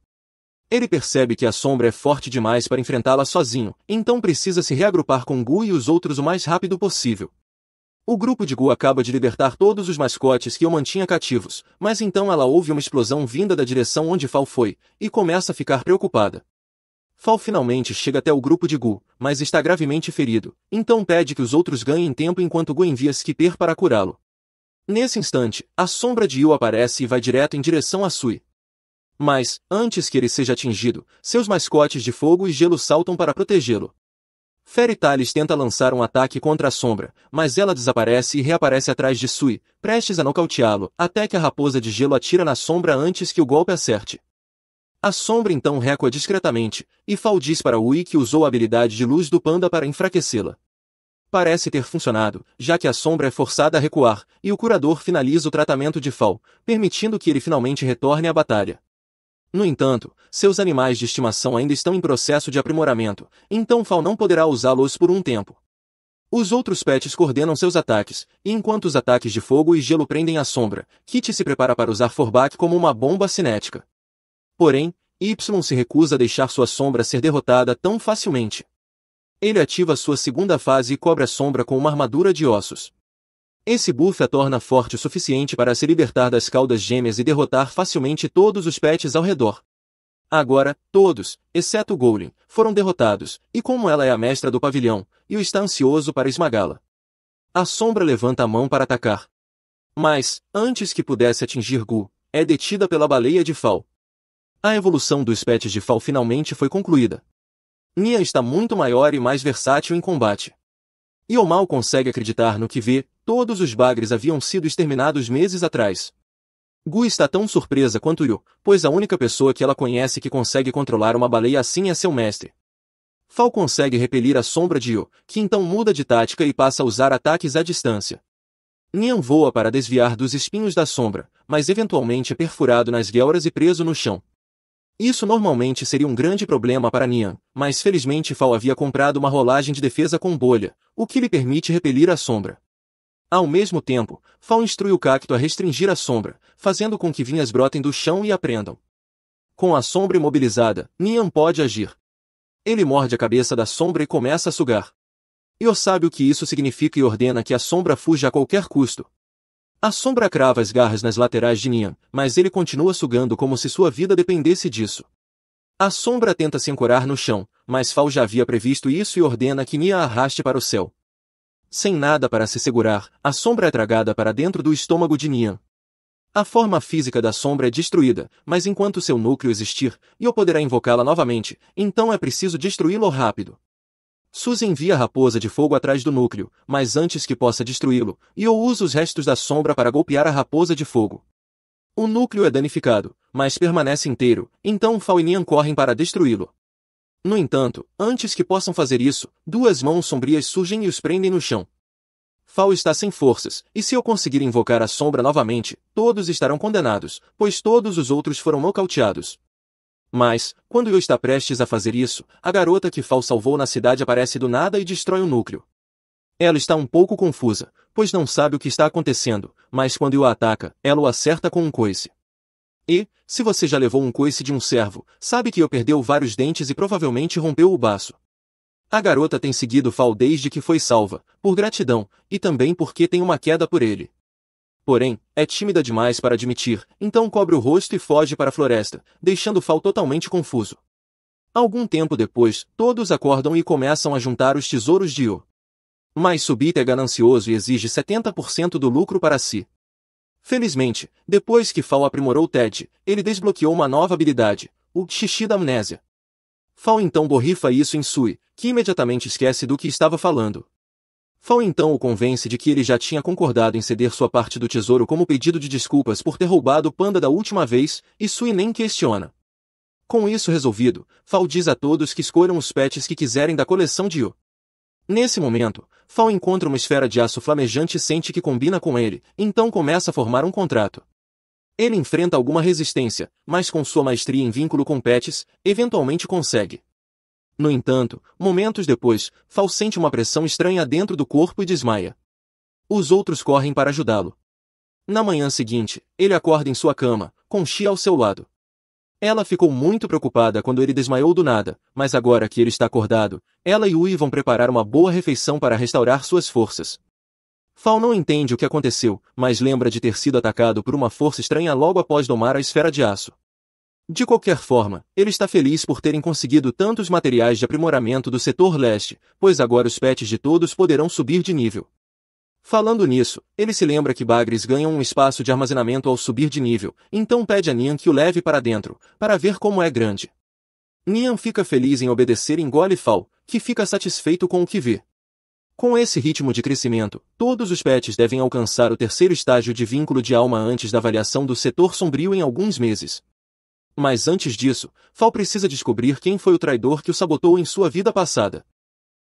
Speaker 1: Ele percebe que a sombra é forte demais para enfrentá-la sozinho, então precisa se reagrupar com Gu e os outros o mais rápido possível. O grupo de Gu acaba de libertar todos os mascotes que Io mantinha cativos, mas então ela ouve uma explosão vinda da direção onde Fal foi, e começa a ficar preocupada. Fal finalmente chega até o grupo de Gu, mas está gravemente ferido, então pede que os outros ganhem tempo enquanto Gu envia Skipper para curá-lo. Nesse instante, a sombra de Io aparece e vai direto em direção a Sui. Mas, antes que ele seja atingido, seus mascotes de fogo e gelo saltam para protegê-lo. Fairy Tails tenta lançar um ataque contra a sombra, mas ela desaparece e reaparece atrás de Sui, prestes a nocauteá-lo, até que a raposa de gelo atira na sombra antes que o golpe acerte. A sombra então recua discretamente, e Fal diz para Ui que usou a habilidade de luz do panda para enfraquecê-la. Parece ter funcionado, já que a sombra é forçada a recuar, e o curador finaliza o tratamento de Fal, permitindo que ele finalmente retorne à batalha. No entanto, seus animais de estimação ainda estão em processo de aprimoramento, então Fal não poderá usá-los por um tempo. Os outros pets coordenam seus ataques, e enquanto os ataques de fogo e gelo prendem a sombra, Kit se prepara para usar Forbach como uma bomba cinética. Porém, Y se recusa a deixar sua sombra ser derrotada tão facilmente. Ele ativa sua segunda fase e cobre a sombra com uma armadura de ossos. Esse buff a torna forte o suficiente para se libertar das caudas gêmeas e derrotar facilmente todos os pets ao redor. Agora, todos, exceto Goblin, foram derrotados, e como ela é a mestra do pavilhão, Io está ansioso para esmagá-la. A sombra levanta a mão para atacar. Mas, antes que pudesse atingir Gu, é detida pela baleia de Fal. A evolução dos pets de Fal finalmente foi concluída. Nia está muito maior e mais versátil em combate. Io mal consegue acreditar no que vê, todos os bagres haviam sido exterminados meses atrás. Gu está tão surpresa quanto Io, pois a única pessoa que ela conhece que consegue controlar uma baleia assim é seu mestre. Fal consegue repelir a sombra de Io, que então muda de tática e passa a usar ataques à distância. Nian voa para desviar dos espinhos da sombra, mas eventualmente é perfurado nas guelras e preso no chão. Isso normalmente seria um grande problema para Nian, mas felizmente Fal havia comprado uma rolagem de defesa com bolha, o que lhe permite repelir a sombra. Ao mesmo tempo, Fal instrui o cacto a restringir a sombra, fazendo com que vinhas brotem do chão e a prendam. Com a sombra imobilizada, Nian pode agir. Ele morde a cabeça da sombra e começa a sugar. Io sabe o que isso significa e ordena que a sombra fuja a qualquer custo. A sombra crava as garras nas laterais de Nian, mas ele continua sugando como se sua vida dependesse disso. A sombra tenta se ancorar no chão, mas Fal já havia previsto isso e ordena que Nian a arraste para o céu. Sem nada para se segurar, a sombra é tragada para dentro do estômago de Nian. A forma física da sombra é destruída, mas enquanto seu núcleo existir, Io poderá invocá-la novamente, então é preciso destruí-lo rápido. Suzy envia a raposa de fogo atrás do núcleo, mas antes que possa destruí-lo, Io usa os restos da sombra para golpear a raposa de fogo. O núcleo é danificado, mas permanece inteiro, então Fal e Nian correm para destruí-lo. No entanto, antes que possam fazer isso, duas mãos sombrias surgem e os prendem no chão. Fal está sem forças, e se eu conseguir invocar a sombra novamente, todos estarão condenados, pois todos os outros foram nocauteados. Mas, quando Io está prestes a fazer isso, a garota que Fal salvou na cidade aparece do nada e destrói o núcleo. Ela está um pouco confusa, pois não sabe o que está acontecendo, mas quando Io a ataca, ela o acerta com um coice. E, se você já levou um coice de um servo, sabe que Io perdeu vários dentes e provavelmente rompeu o baço. A garota tem seguido Fal desde que foi salva, por gratidão, e também porque tem uma queda por ele. Porém, é tímida demais para admitir, então cobre o rosto e foge para a floresta, deixando Fal totalmente confuso. Algum tempo depois, todos acordam e começam a juntar os tesouros de Yu. Mas Subita é ganancioso e exige 70% do lucro para si. Felizmente, depois que Fal aprimorou Ted, ele desbloqueou uma nova habilidade, o Xixi da Amnésia. Fal então borrifa isso em Sui, que imediatamente esquece do que estava falando. Fal então o convence de que ele já tinha concordado em ceder sua parte do tesouro como pedido de desculpas por ter roubado o panda da última vez, e Sui nem questiona. Com isso resolvido, Fal diz a todos que escolham os pets que quiserem da coleção de Yu. Nesse momento, Fal encontra uma esfera de aço flamejante e sente que combina com ele, então começa a formar um contrato. Ele enfrenta alguma resistência, mas com sua maestria em vínculo com pets, eventualmente consegue. No entanto, momentos depois, Fal sente uma pressão estranha dentro do corpo e desmaia. Os outros correm para ajudá-lo. Na manhã seguinte, ele acorda em sua cama, com Xi ao seu lado. Ela ficou muito preocupada quando ele desmaiou do nada, mas agora que ele está acordado, ela e Yui vão preparar uma boa refeição para restaurar suas forças. Fal não entende o que aconteceu, mas lembra de ter sido atacado por uma força estranha logo após domar a esfera de aço. De qualquer forma, ele está feliz por terem conseguido tantos materiais de aprimoramento do setor leste, pois agora os pets de todos poderão subir de nível. Falando nisso, ele se lembra que Bagres ganham um espaço de armazenamento ao subir de nível, então pede a Nian que o leve para dentro, para ver como é grande. Nian fica feliz em obedecer e engole Fal, que fica satisfeito com o que vê. Com esse ritmo de crescimento, todos os pets devem alcançar o terceiro estágio de vínculo de alma antes da avaliação do setor sombrio em alguns meses. Mas antes disso, Fal precisa descobrir quem foi o traidor que o sabotou em sua vida passada.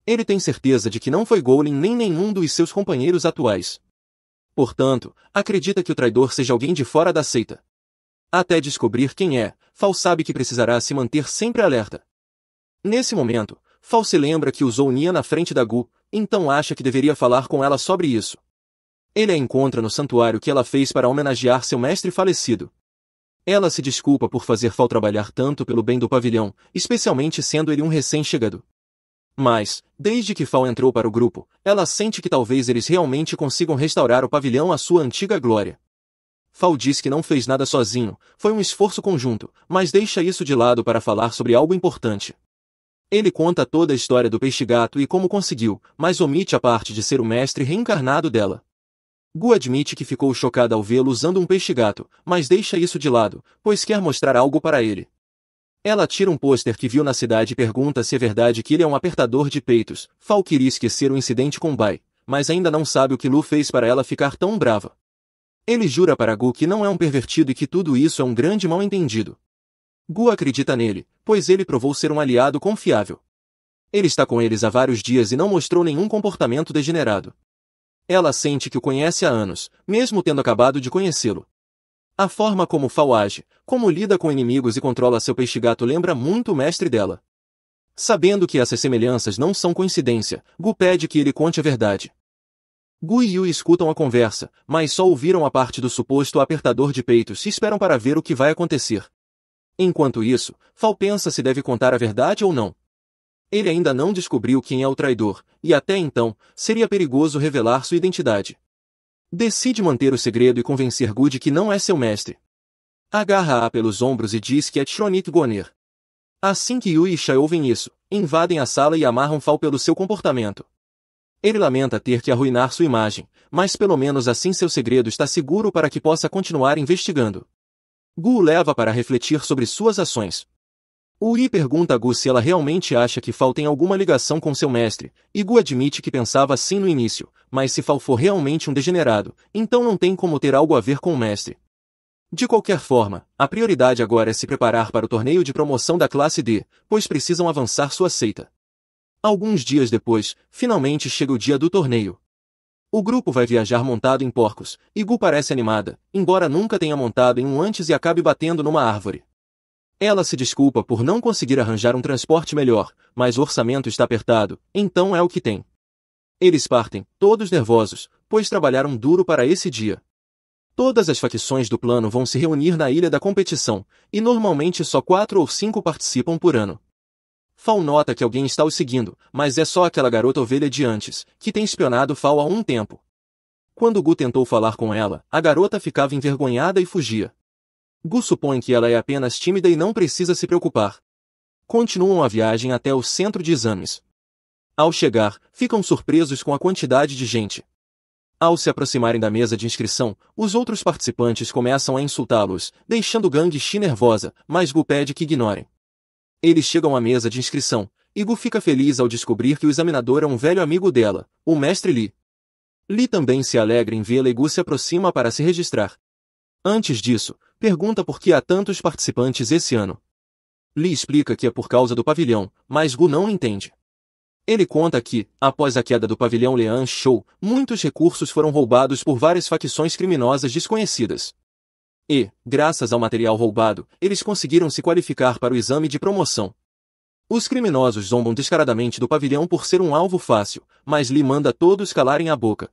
Speaker 1: Ele tem certeza de que não foi Golem nem nenhum dos seus companheiros atuais. Portanto, acredita que o traidor seja alguém de fora da seita. Até descobrir quem é, Fal sabe que precisará se manter sempre alerta. Nesse momento, Fal se lembra que usou Nia na frente da Gu, então acha que deveria falar com ela sobre isso. Ele a encontra no santuário que ela fez para homenagear seu mestre falecido. Ela se desculpa por fazer Fal trabalhar tanto pelo bem do pavilhão, especialmente sendo ele um recém-chegado. Mas, desde que Fal entrou para o grupo, ela sente que talvez eles realmente consigam restaurar o pavilhão à sua antiga glória. Fal diz que não fez nada sozinho, foi um esforço conjunto, mas deixa isso de lado para falar sobre algo importante. Ele conta toda a história do peixe-gato e como conseguiu, mas omite a parte de ser o mestre reencarnado dela. Gu admite que ficou chocada ao vê-lo usando um peixe-gato, mas deixa isso de lado, pois quer mostrar algo para ele. Ela tira um pôster que viu na cidade e pergunta se é verdade que ele é um apertador de peitos. Fal queria esquecer o incidente com Bai, mas ainda não sabe o que Lu fez para ela ficar tão brava. Ele jura para Gu que não é um pervertido e que tudo isso é um grande mal-entendido. Gu acredita nele, pois ele provou ser um aliado confiável. Ele está com eles há vários dias e não mostrou nenhum comportamento degenerado. Ela sente que o conhece há anos, mesmo tendo acabado de conhecê-lo. A forma como Fal age, como lida com inimigos e controla seu peixe-gato lembra muito o mestre dela. Sabendo que essas semelhanças não são coincidência, Gu pede que ele conte a verdade. Gu e Yui escutam a conversa, mas só ouviram a parte do suposto apertador de peitos e esperam para ver o que vai acontecer. Enquanto isso, Fal pensa se deve contar a verdade ou não. Ele ainda não descobriu quem é o traidor, e até então, seria perigoso revelar sua identidade. Decide manter o segredo e convencer Gu de que não é seu mestre. Agarra-a pelos ombros e diz que é Tronit Goner. Assim que Yui e Shai ouvem isso, invadem a sala e amarram Fal pelo seu comportamento. Ele lamenta ter que arruinar sua imagem, mas pelo menos assim seu segredo está seguro para que possa continuar investigando. Gu o leva para refletir sobre suas ações. Yui pergunta a Gu se ela realmente acha que Fal tem alguma ligação com seu mestre, e Gu admite que pensava assim no início, mas se Fal for realmente um degenerado, então não tem como ter algo a ver com o mestre. De qualquer forma, a prioridade agora é se preparar para o torneio de promoção da classe D, pois precisam avançar sua seita. Alguns dias depois, finalmente chega o dia do torneio. O grupo vai viajar montado em porcos, e Gu parece animada, embora nunca tenha montado em um antes e acabe batendo numa árvore. Ela se desculpa por não conseguir arranjar um transporte melhor, mas o orçamento está apertado, então é o que tem. Eles partem, todos nervosos, pois trabalharam duro para esse dia. Todas as facções do plano vão se reunir na ilha da competição, e normalmente só 4 ou 5 participam por ano. Fal nota que alguém está o seguindo, mas é só aquela garota ovelha de antes, que tem espionado Fal há um tempo. Quando Gu tentou falar com ela, a garota ficava envergonhada e fugia. Gu supõe que ela é apenas tímida e não precisa se preocupar. Continuam a viagem até o centro de exames. Ao chegar, ficam surpresos com a quantidade de gente. Ao se aproximarem da mesa de inscrição, os outros participantes começam a insultá-los, deixando Gang Shi nervosa, mas Gu pede que ignorem. Eles chegam à mesa de inscrição, e Gu fica feliz ao descobrir que o examinador é um velho amigo dela, o mestre Li. Li também se alegra em vê-la e Gu se aproxima para se registrar. Antes disso, pergunta por que há tantos participantes esse ano. Li explica que é por causa do pavilhão, mas Gu não entende. Ele conta que, após a queda do pavilhão Lian Shou, muitos recursos foram roubados por várias facções criminosas desconhecidas. E, graças ao material roubado, eles conseguiram se qualificar para o exame de promoção. Os criminosos zombam descaradamente do pavilhão por ser um alvo fácil, mas Li manda todos calarem a boca.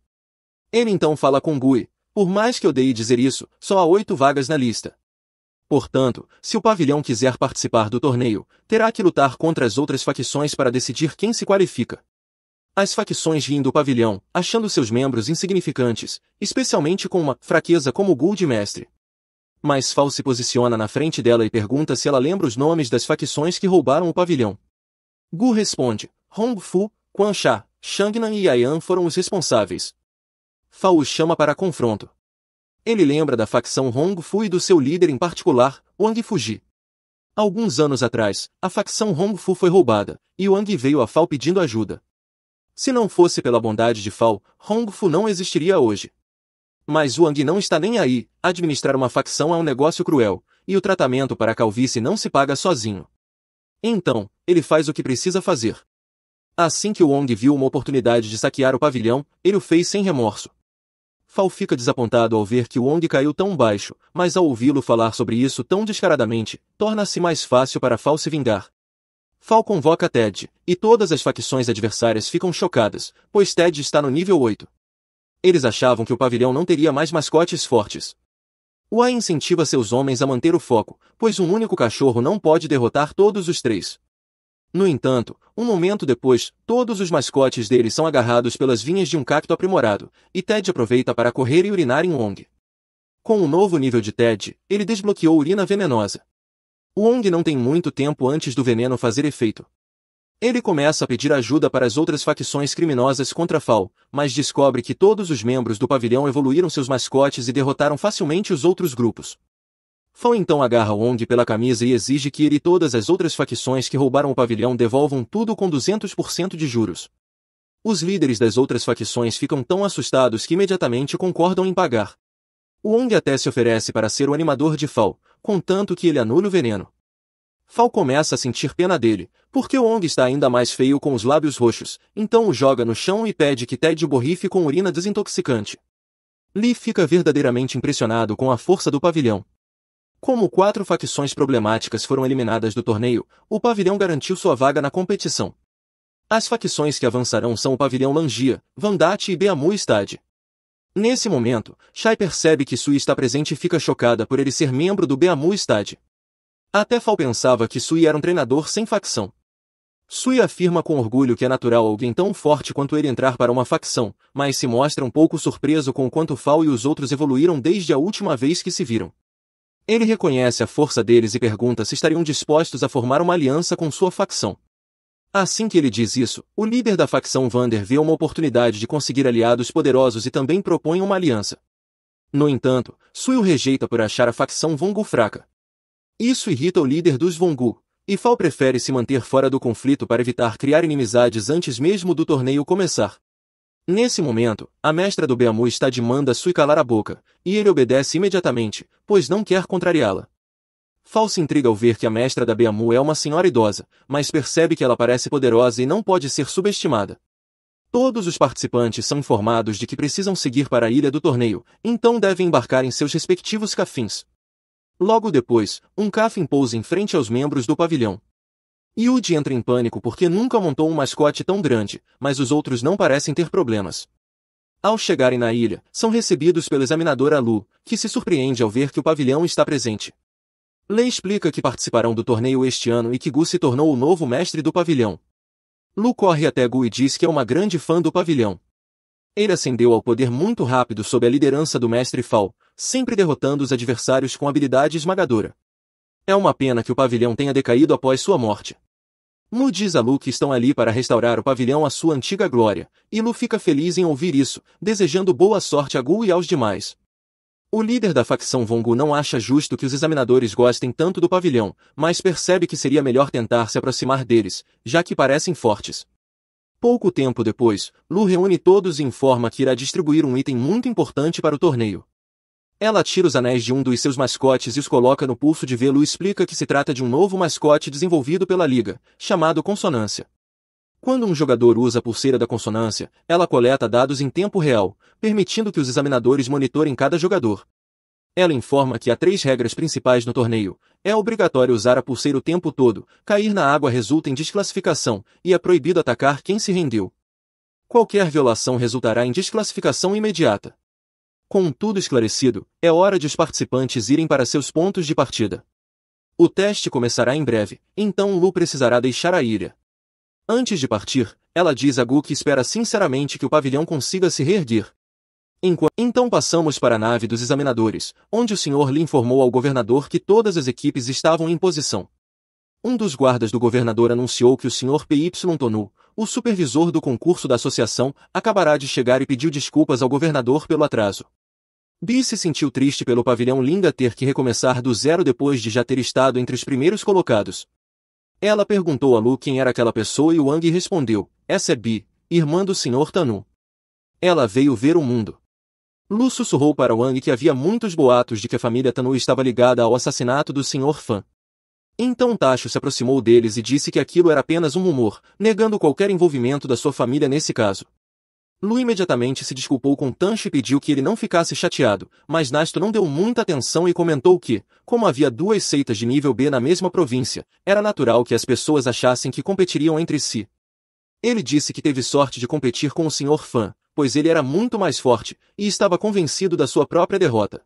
Speaker 1: Ele então fala com Gui: por mais que odeie dizer isso, só há 8 vagas na lista. Portanto, se o pavilhão quiser participar do torneio, terá que lutar contra as outras facções para decidir quem se qualifica. As facções riem do pavilhão, achando seus membros insignificantes, especialmente com uma fraqueza como Gu de mestre. Mas Fal se posiciona na frente dela e pergunta se ela lembra os nomes das facções que roubaram o pavilhão. Gu responde: Hong Fu, Quan Sha, Shangnan e Yayan foram os responsáveis. Fal o chama para confronto. Ele lembra da facção Hong Fu e do seu líder em particular, Wang Fuji. Alguns anos atrás, a facção Hong Fu foi roubada, e Wang veio a Fal pedindo ajuda. Se não fosse pela bondade de Fal, Hong Fu não existiria hoje. Mas Wang não está nem aí, administrar uma facção é um negócio cruel, e o tratamento para a calvície não se paga sozinho. Então, ele faz o que precisa fazer. Assim que Wang viu uma oportunidade de saquear o pavilhão, ele o fez sem remorso. Fal fica desapontado ao ver que Wang caiu tão baixo, mas ao ouvi-lo falar sobre isso tão descaradamente, torna-se mais fácil para Fal se vingar. Fal convoca Ted, e todas as facções adversárias ficam chocadas, pois Ted está no nível 8. Eles achavam que o pavilhão não teria mais mascotes fortes. Wai incentiva seus homens a manter o foco, pois um único cachorro não pode derrotar todos os 3. No entanto, um momento depois, todos os mascotes deles são agarrados pelas vinhas de um cacto aprimorado, e Ted aproveita para correr e urinar em Wong. Com o novo nível de Ted, ele desbloqueou urina venenosa. Wong não tem muito tempo antes do veneno fazer efeito. Ele começa a pedir ajuda para as outras facções criminosas contra Fal, mas descobre que todos os membros do pavilhão evoluíram seus mascotes e derrotaram facilmente os outros grupos. Fal então agarra Wong pela camisa e exige que ele e todas as outras facções que roubaram o pavilhão devolvam tudo com 200% de juros. Os líderes das outras facções ficam tão assustados que imediatamente concordam em pagar. Wong até se oferece para ser o animador de Fal, contanto que ele anule o veneno. Fal começa a sentir pena dele, porque Wong está ainda mais feio com os lábios roxos, então o joga no chão e pede que Ted o borrife com urina desintoxicante. Li fica verdadeiramente impressionado com a força do pavilhão. Como 4 facções problemáticas foram eliminadas do torneio, o pavilhão garantiu sua vaga na competição. As facções que avançarão são o pavilhão Langia, Vandati e Beamu Stade. Nesse momento, Shai percebe que Sui está presente e fica chocada por ele ser membro do Beamu Stade. Até Fal pensava que Sui era um treinador sem facção. Sui afirma com orgulho que é natural alguém tão forte quanto ele entrar para uma facção, mas se mostra um pouco surpreso com o quanto Fal e os outros evoluíram desde a última vez que se viram. Ele reconhece a força deles e pergunta se estariam dispostos a formar uma aliança com sua facção. Assim que ele diz isso, o líder da facção Vander vê uma oportunidade de conseguir aliados poderosos e também propõe uma aliança. No entanto, Sui o rejeita por achar a facção Vongu fraca. Isso irrita o líder dos Vongu, e Fal prefere se manter fora do conflito para evitar criar inimizades antes mesmo do torneio começar. Nesse momento, a mestra do Beamu Stade manda Sui calar a boca, e ele obedece imediatamente, pois não quer contrariá-la. Fal se intriga ao ver que a mestra da Beamu é uma senhora idosa, mas percebe que ela parece poderosa e não pode ser subestimada. Todos os participantes são informados de que precisam seguir para a ilha do torneio, então devem embarcar em seus respectivos cafins. Logo depois, um cafim pousa em frente aos membros do pavilhão. Yuji entra em pânico porque nunca montou um mascote tão grande, mas os outros não parecem ter problemas. Ao chegarem na ilha, são recebidos pelo examinador Alu, que se surpreende ao ver que o pavilhão está presente. Lei explica que participarão do torneio este ano e que Gu se tornou o novo mestre do pavilhão. Lu corre até Gu e diz que é uma grande fã do pavilhão. Ele ascendeu ao poder muito rápido sob a liderança do mestre Fal, sempre derrotando os adversários com habilidade esmagadora. É uma pena que o pavilhão tenha decaído após sua morte. Mu diz a Lu que estão ali para restaurar o pavilhão à sua antiga glória, e Lu fica feliz em ouvir isso, desejando boa sorte a Gu e aos demais. O líder da facção Vongu não acha justo que os examinadores gostem tanto do pavilhão, mas percebe que seria melhor tentar se aproximar deles, já que parecem fortes. Pouco tempo depois, Lu reúne todos e informa que irá distribuir um item muito importante para o torneio. Ela tira os anéis de um dos seus mascotes e os coloca no pulso de Lu e explica que se trata de um novo mascote desenvolvido pela Liga, chamado Consonância. Quando um jogador usa a pulseira da Consonância, ela coleta dados em tempo real, permitindo que os examinadores monitorem cada jogador. Ela informa que há 3 regras principais no torneio. É obrigatório usar a pulseira o tempo todo, cair na água resulta em desclassificação, e é proibido atacar quem se rendeu. Qualquer violação resultará em desclassificação imediata. Com tudo esclarecido, é hora de os participantes irem para seus pontos de partida. O teste começará em breve, então Lu precisará deixar a ilha. Antes de partir, ela diz a Gu que espera sinceramente que o pavilhão consiga se reerguer. Então passamos para a nave dos examinadores, onde o Sr. Li informou ao governador que todas as equipes estavam em posição. Um dos guardas do governador anunciou que o Sr. Py Tonu, o supervisor do concurso da associação, acabará de chegar e pediu desculpas ao governador pelo atraso. Bi se sentiu triste pelo pavilhão Linga ter que recomeçar do zero depois de já ter estado entre os primeiros colocados. Ela perguntou a Lu quem era aquela pessoa e Wang respondeu, essa é Bi, irmã do Sr. Tanu. Ela veio ver o mundo. Lu sussurrou para Wang que havia muitos boatos de que a família Tanu estava ligada ao assassinato do Sr. Fan. Então Tacho se aproximou deles e disse que aquilo era apenas um rumor, negando qualquer envolvimento da sua família nesse caso. Lu imediatamente se desculpou com Tancho e pediu que ele não ficasse chateado, mas Nasto não deu muita atenção e comentou que, como havia 2 seitas de nível B na mesma província, era natural que as pessoas achassem que competiriam entre si. Ele disse que teve sorte de competir com o Sr. Fan, pois ele era muito mais forte, e estava convencido da sua própria derrota.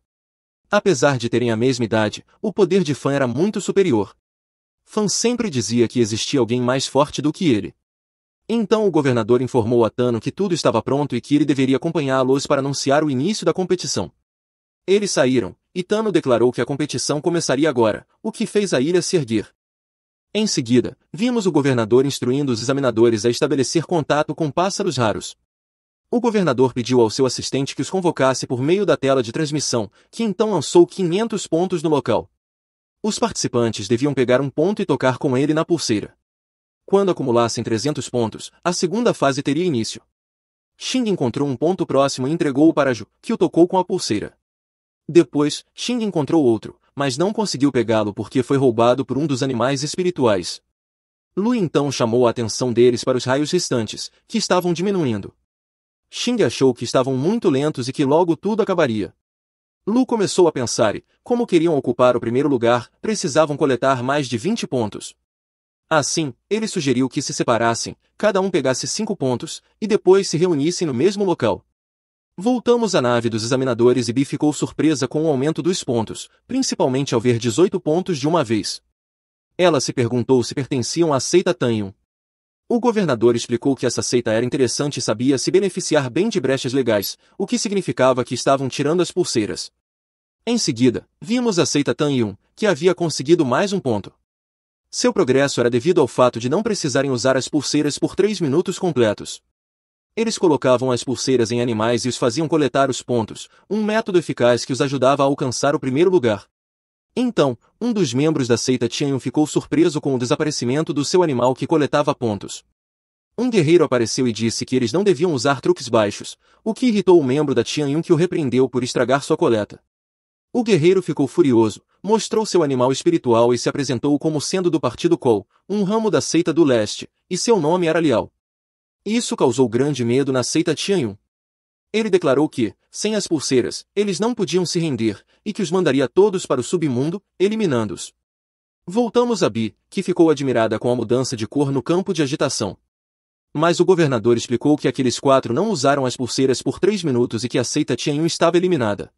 Speaker 1: Apesar de terem a mesma idade, o poder de Fan era muito superior. Fan sempre dizia que existia alguém mais forte do que ele. Então o governador informou a Tano que tudo estava pronto e que ele deveria acompanhá-los para anunciar o início da competição. Eles saíram, e Tano declarou que a competição começaria agora, o que fez a ilha se erguer. Em seguida, vimos o governador instruindo os examinadores a estabelecer contato com pássaros raros. O governador pediu ao seu assistente que os convocasse por meio da tela de transmissão, que então lançou 500 pontos no local. Os participantes deviam pegar um ponto e tocar com ele na pulseira. Quando acumulassem 300 pontos, a segunda fase teria início. Xing encontrou um ponto próximo e entregou-o para Ju, que o tocou com a pulseira. Depois, Xing encontrou outro, mas não conseguiu pegá-lo porque foi roubado por um dos animais espirituais. Lu então chamou a atenção deles para os raios restantes, que estavam diminuindo. Xing achou que estavam muito lentos e que logo tudo acabaria. Lu começou a pensar e, como queriam ocupar o primeiro lugar, precisavam coletar mais de 20 pontos. Assim, ele sugeriu que se separassem, cada um pegasse 5 pontos, e depois se reunissem no mesmo local. Voltamos à nave dos examinadores e Bi ficou surpresa com o aumento dos pontos, principalmente ao ver 18 pontos de uma vez. Ela se perguntou se pertenciam à seita Tanyun. O governador explicou que essa seita era interessante e sabia se beneficiar bem de brechas legais, o que significava que estavam tirando as pulseiras. Em seguida, vimos a seita Tanyun, que havia conseguido mais um ponto. Seu progresso era devido ao fato de não precisarem usar as pulseiras por 3 minutos completos. Eles colocavam as pulseiras em animais e os faziam coletar os pontos, um método eficaz que os ajudava a alcançar o primeiro lugar. Então, um dos membros da seita Tianyun ficou surpreso com o desaparecimento do seu animal que coletava pontos. Um guerreiro apareceu e disse que eles não deviam usar truques baixos, o que irritou o membro da Tianyun que o repreendeu por estragar sua coleta. O guerreiro ficou furioso, mostrou seu animal espiritual e se apresentou como sendo do Partido Col, um ramo da seita do leste, e seu nome era Liao. Isso causou grande medo na seita Tianyun. Ele declarou que, sem as pulseiras, eles não podiam se render, e que os mandaria todos para o submundo, eliminando-os. Voltamos a Bi, que ficou admirada com a mudança de cor no campo de agitação. Mas o governador explicou que aqueles 4 não usaram as pulseiras por 3 minutos e que a seita Tianyun estava eliminada.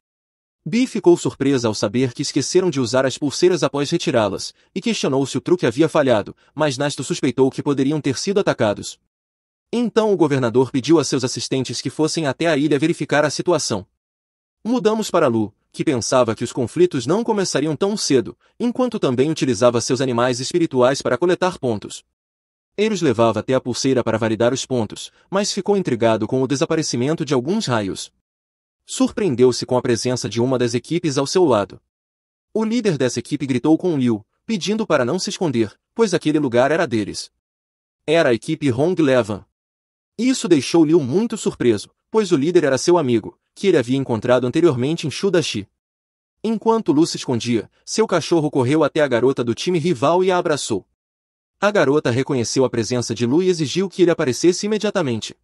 Speaker 1: Bi ficou surpresa ao saber que esqueceram de usar as pulseiras após retirá-las, e questionou se o truque havia falhado, mas Nasto suspeitou que poderiam ter sido atacados. Então o governador pediu a seus assistentes que fossem até a ilha verificar a situação. Mudamos para Lu, que pensava que os conflitos não começariam tão cedo, enquanto também utilizava seus animais espirituais para coletar pontos. Ele os levava até a pulseira para validar os pontos, mas ficou intrigado com o desaparecimento de alguns raios. Surpreendeu-se com a presença de uma das equipes ao seu lado. O líder dessa equipe gritou com Liu, pedindo para não se esconder, pois aquele lugar era deles. Era a equipe Hong Levan. Isso deixou Liu muito surpreso, pois o líder era seu amigo, que ele havia encontrado anteriormente em Shudashi. Enquanto Lu se escondia, seu cachorro correu até a garota do time rival e a abraçou. A garota reconheceu a presença de Lu e exigiu que ele aparecesse imediatamente.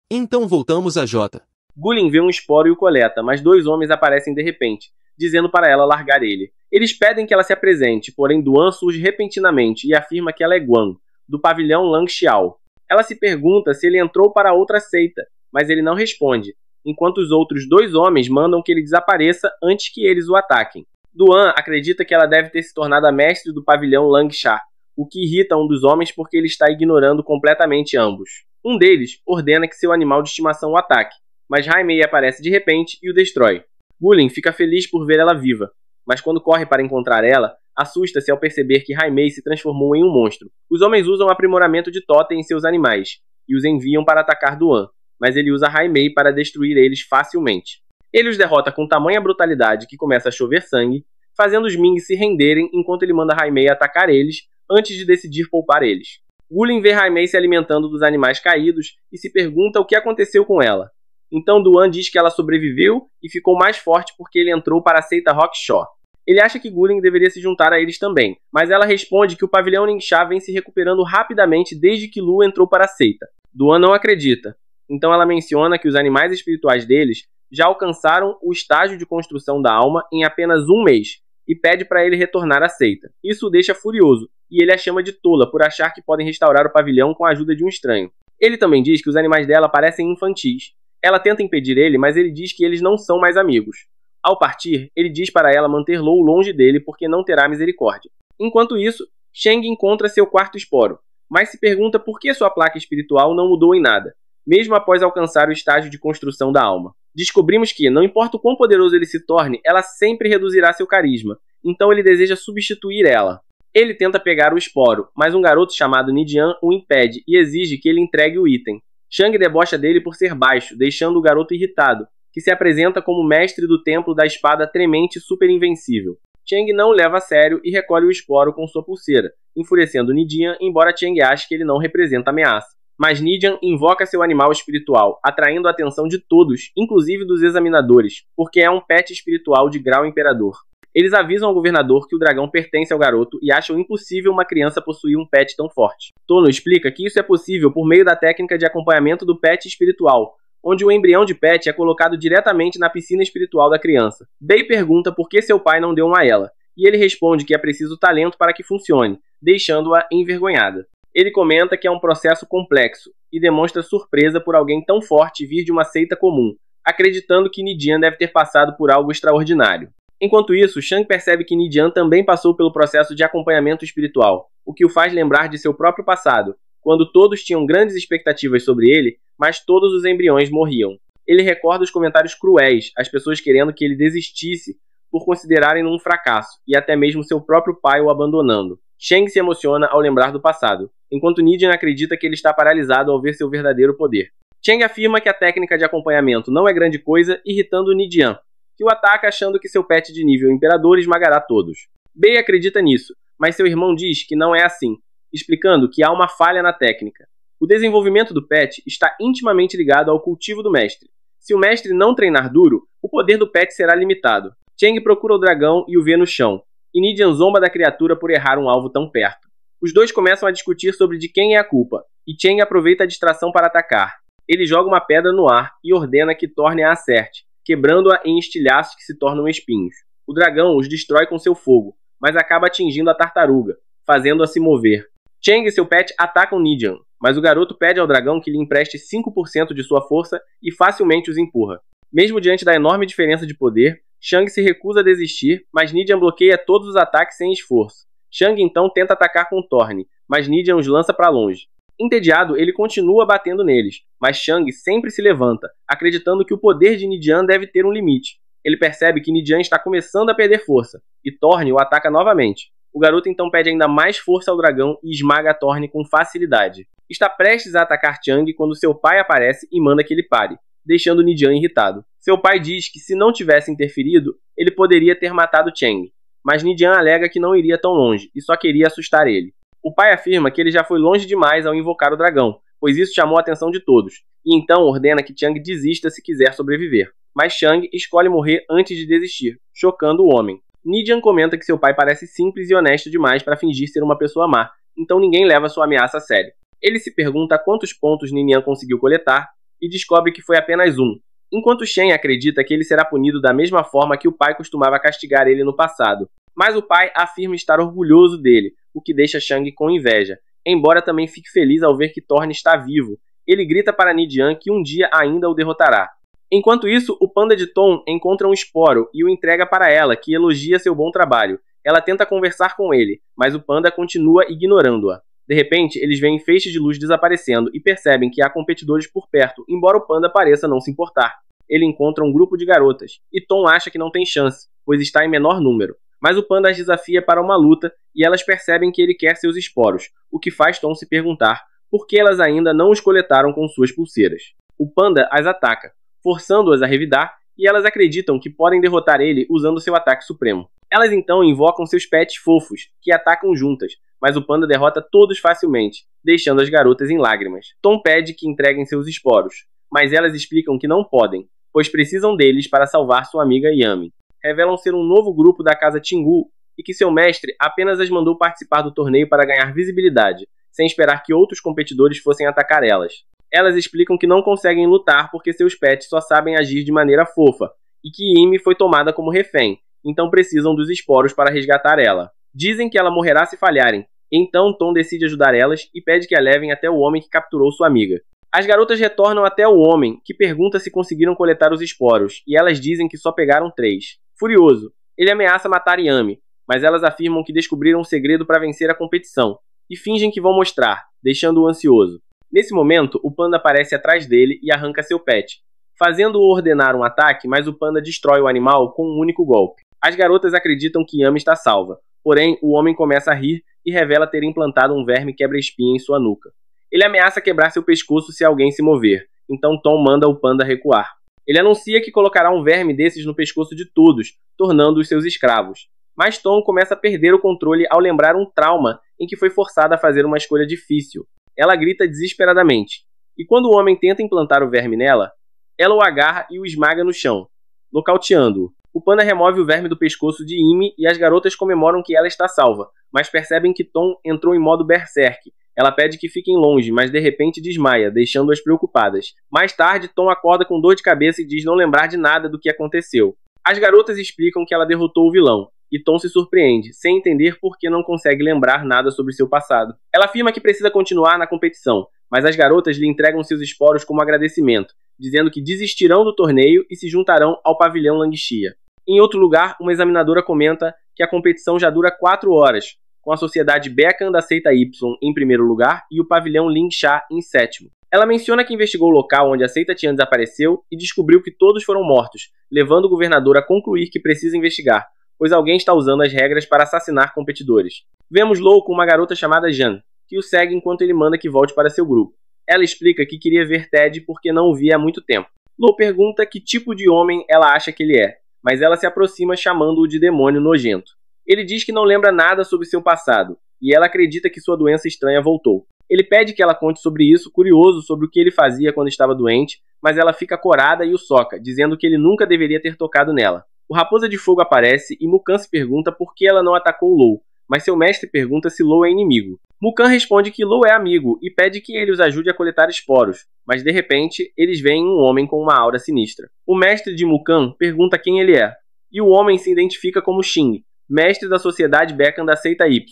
Speaker 1: Então voltamos a J.
Speaker 2: Guilin vê um esporo e o coleta, mas dois homens aparecem de repente, dizendo para ela largar ele. Eles pedem que ela se apresente, porém Duan surge repentinamente e afirma que ela é Guan, do pavilhão Langxiao. Ela se pergunta se ele entrou para outra seita, mas ele não responde, enquanto os outros dois homens mandam que ele desapareça antes que eles o ataquem. Duan acredita que ela deve ter se tornado a mestre do pavilhão Langsha, o que irrita um dos homens porque ele está ignorando completamente ambos. Um deles ordena que seu animal de estimação o ataque, mas Haimei aparece de repente e o destrói. Guilin fica feliz por ver ela viva, mas quando corre para encontrar ela, assusta-se ao perceber que Haimei se transformou em um monstro. Os homens usam o aprimoramento de totem em seus animais, e os enviam para atacar Duan, mas ele usa Haimei para destruir eles facilmente. Ele os derrota com tamanha brutalidade que começa a chover sangue, fazendo os Ming se renderem enquanto ele manda Haimei atacar eles, antes de decidir poupar eles. Guilin vê Haimei se alimentando dos animais caídos e se pergunta o que aconteceu com ela. Então Duan diz que ela sobreviveu e ficou mais forte porque ele entrou para a seita Rockshaw. Ele acha que Guilin deveria se juntar a eles também, mas ela responde que o pavilhão Ningxia vem se recuperando rapidamente desde que Lu entrou para a seita. Duan não acredita, então ela menciona que os animais espirituais deles já alcançaram o estágio de construção da alma em apenas um mês, e pede para ele retornar à seita. Isso o deixa furioso, e ele a chama de tola por achar que podem restaurar o pavilhão com a ajuda de um estranho. Ele também diz que os animais dela parecem infantis. Ela tenta impedir ele, mas ele diz que eles não são mais amigos. Ao partir, ele diz para ela manter Lou longe dele porque não terá misericórdia. Enquanto isso, Sheng encontra seu quarto esporo, mas se pergunta por que sua placa espiritual não mudou em nada, mesmo após alcançar o estágio de construção da alma. Descobrimos que, não importa o quão poderoso ele se torne, ela sempre reduzirá seu carisma, então ele deseja substituir ela. Ele tenta pegar o esporo, mas um garoto chamado Nidian o impede e exige que ele entregue o item. Shang debocha dele por ser baixo, deixando o garoto irritado, que se apresenta como mestre do templo da espada tremente super invencível. Cheng não o leva a sério e recolhe o esporo com sua pulseira, enfurecendo Nidian, embora Cheng ache que ele não representa ameaça. Mas Nidian invoca seu animal espiritual, atraindo a atenção de todos, inclusive dos examinadores, porque é um pet espiritual de grau imperador. Eles avisam ao governador que o dragão pertence ao garoto e acham impossível uma criança possuir um pet tão forte. Tono explica que isso é possível por meio da técnica de acompanhamento do pet espiritual, onde o embrião de pet é colocado diretamente na piscina espiritual da criança. Bei pergunta por que seu pai não deu uma a ela, e ele responde que é preciso talento para que funcione, deixando-a envergonhada. Ele comenta que é um processo complexo e demonstra surpresa por alguém tão forte vir de uma seita comum, acreditando que Nidian deve ter passado por algo extraordinário. Enquanto isso, Shang percebe que Nidian também passou pelo processo de acompanhamento espiritual, o que o faz lembrar de seu próprio passado, quando todos tinham grandes expectativas sobre ele, mas todos os embriões morriam. Ele recorda os comentários cruéis, as pessoas querendo que ele desistisse por considerarem-no um fracasso, e até mesmo seu próprio pai o abandonando. Shang se emociona ao lembrar do passado, enquanto Nidian acredita que ele está paralisado ao ver seu verdadeiro poder. Cheng afirma que a técnica de acompanhamento não é grande coisa, irritando Nidian, que o ataca achando que seu pet de nível imperador esmagará todos. Bei acredita nisso, mas seu irmão diz que não é assim, explicando que há uma falha na técnica. O desenvolvimento do pet está intimamente ligado ao cultivo do mestre. Se o mestre não treinar duro, o poder do pet será limitado. Cheng procura o dragão e o vê no chão, e Nidian zomba da criatura por errar um alvo tão perto. Os dois começam a discutir sobre de quem é a culpa, e Cheng aproveita a distração para atacar. Ele joga uma pedra no ar e ordena que Thorne a acerte, quebrando-a em estilhaços que se tornam espinhos. O dragão os destrói com seu fogo, mas acaba atingindo a tartaruga, fazendo-a se mover. Cheng e seu pet atacam Nidian, mas o garoto pede ao dragão que lhe empreste 5% de sua força e facilmente os empurra. Mesmo diante da enorme diferença de poder, Shang se recusa a desistir, mas Nidian bloqueia todos os ataques sem esforço. Shang então tenta atacar com Thorne, mas Nidian os lança para longe. Entediado, ele continua batendo neles, mas Shang sempre se levanta, acreditando que o poder de Nidian deve ter um limite. Ele percebe que Nidian está começando a perder força, e Thorne o ataca novamente. O garoto então pede ainda mais força ao dragão e esmaga Thorne com facilidade. Está prestes a atacar Chang quando seu pai aparece e manda que ele pare, deixando Nijian irritado. Seu pai diz que se não tivesse interferido, ele poderia ter matado Chang, mas Nijian alega que não iria tão longe e só queria assustar ele. O pai afirma que ele já foi longe demais ao invocar o dragão, pois isso chamou a atenção de todos, e então ordena que Chang desista se quiser sobreviver. Mas Chang escolhe morrer antes de desistir, chocando o homem. Nijian comenta que seu pai parece simples e honesto demais para fingir ser uma pessoa má, então ninguém leva sua ameaça a sério. Ele se pergunta quantos pontos Ninian conseguiu coletar e descobre que foi apenas um, enquanto Shen acredita que ele será punido da mesma forma que o pai costumava castigar ele no passado. Mas o pai afirma estar orgulhoso dele, o que deixa Shang com inveja, embora também fique feliz ao ver que Thorne está vivo. Ele grita para Nijian que um dia ainda o derrotará. Enquanto isso, o panda de Tom encontra um esporo e o entrega para ela, que elogia seu bom trabalho. Ela tenta conversar com ele, mas o panda continua ignorando-a. De repente, eles veem feixes de luz desaparecendo e percebem que há competidores por perto, embora o panda pareça não se importar. Ele encontra um grupo de garotas, e Tom acha que não tem chance, pois está em menor número. Mas o panda as desafia para uma luta e elas percebem que ele quer seus esporos, o que faz Tom se perguntar por que elas ainda não os coletaram com suas pulseiras. O panda as ataca, forçando-as a revidar, e elas acreditam que podem derrotar ele usando seu ataque supremo. Elas então invocam seus pets fofos, que atacam juntas, mas o panda derrota todos facilmente, deixando as garotas em lágrimas. Tom pede que entreguem seus esporos, mas elas explicam que não podem, pois precisam deles para salvar sua amiga Yami. Revelam ser um novo grupo da casa Tengu e que seu mestre apenas as mandou participar do torneio para ganhar visibilidade, sem esperar que outros competidores fossem atacar elas. Elas explicam que não conseguem lutar porque seus pets só sabem agir de maneira fofa, e que Yami foi tomada como refém, então precisam dos esporos para resgatar ela. Dizem que ela morrerá se falharem, então Tom decide ajudar elas e pede que a levem até o homem que capturou sua amiga. As garotas retornam até o homem, que pergunta se conseguiram coletar os esporos, e elas dizem que só pegaram 3. Furioso, ele ameaça matar Yami, mas elas afirmam que descobriram um segredo para vencer a competição, e fingem que vão mostrar, deixando-o ansioso. Nesse momento, o panda aparece atrás dele e arranca seu pet, fazendo-o ordenar um ataque, mas o panda destrói o animal com um único golpe. As garotas acreditam que Yami está salva, porém o homem começa a rir e revela ter implantado um verme quebra-espinha em sua nuca. Ele ameaça quebrar seu pescoço se alguém se mover, então Tom manda o panda recuar. Ele anuncia que colocará um verme desses no pescoço de todos, tornando-os seus escravos. Mas Tom começa a perder o controle ao lembrar um trauma em que foi forçada a fazer uma escolha difícil. Ela grita desesperadamente, e quando o homem tenta implantar o verme nela, ela o agarra e o esmaga no chão, nocauteando-o. O panda remove o verme do pescoço de Amy e as garotas comemoram que ela está salva, mas percebem que Tom entrou em modo berserk. Ela pede que fiquem longe, mas de repente desmaia, deixando-as preocupadas. Mais tarde, Tom acorda com dor de cabeça e diz não lembrar de nada do que aconteceu. As garotas explicam que ela derrotou o vilão, e Tom se surpreende, sem entender por que não consegue lembrar nada sobre seu passado. Ela afirma que precisa continuar na competição, mas as garotas lhe entregam seus esporos como agradecimento, dizendo que desistirão do torneio e se juntarão ao pavilhão Langxia. Em outro lugar, uma examinadora comenta que a competição já dura 4 horas, com a sociedade Bekan da seita Y em primeiro lugar e o pavilhão Lingsha em sétimo. Ela menciona que investigou o local onde a seita Tian desapareceu e descobriu que todos foram mortos, levando o governador a concluir que precisa investigar, pois alguém está usando as regras para assassinar competidores. Vemos Lou com uma garota chamada Jan, que o segue enquanto ele manda que volte para seu grupo. Ela explica que queria ver Ted porque não o via há muito tempo. Lou pergunta que tipo de homem ela acha que ele é, mas ela se aproxima chamando-o de demônio nojento. Ele diz que não lembra nada sobre seu passado, e ela acredita que sua doença estranha voltou. Ele pede que ela conte sobre isso, curioso sobre o que ele fazia quando estava doente, mas ela fica corada e o soca, dizendo que ele nunca deveria ter tocado nela. O Raposa de Fogo aparece e Mukan se pergunta por que ela não atacou Lou, mas seu mestre pergunta se Lou é inimigo. Mukan responde que Lou é amigo e pede que ele os ajude a coletar esporos, mas de repente eles veem um homem com uma aura sinistra. O mestre de Mukan pergunta quem ele é, e o homem se identifica como Xing, mestre da sociedade Bekan da seita Y.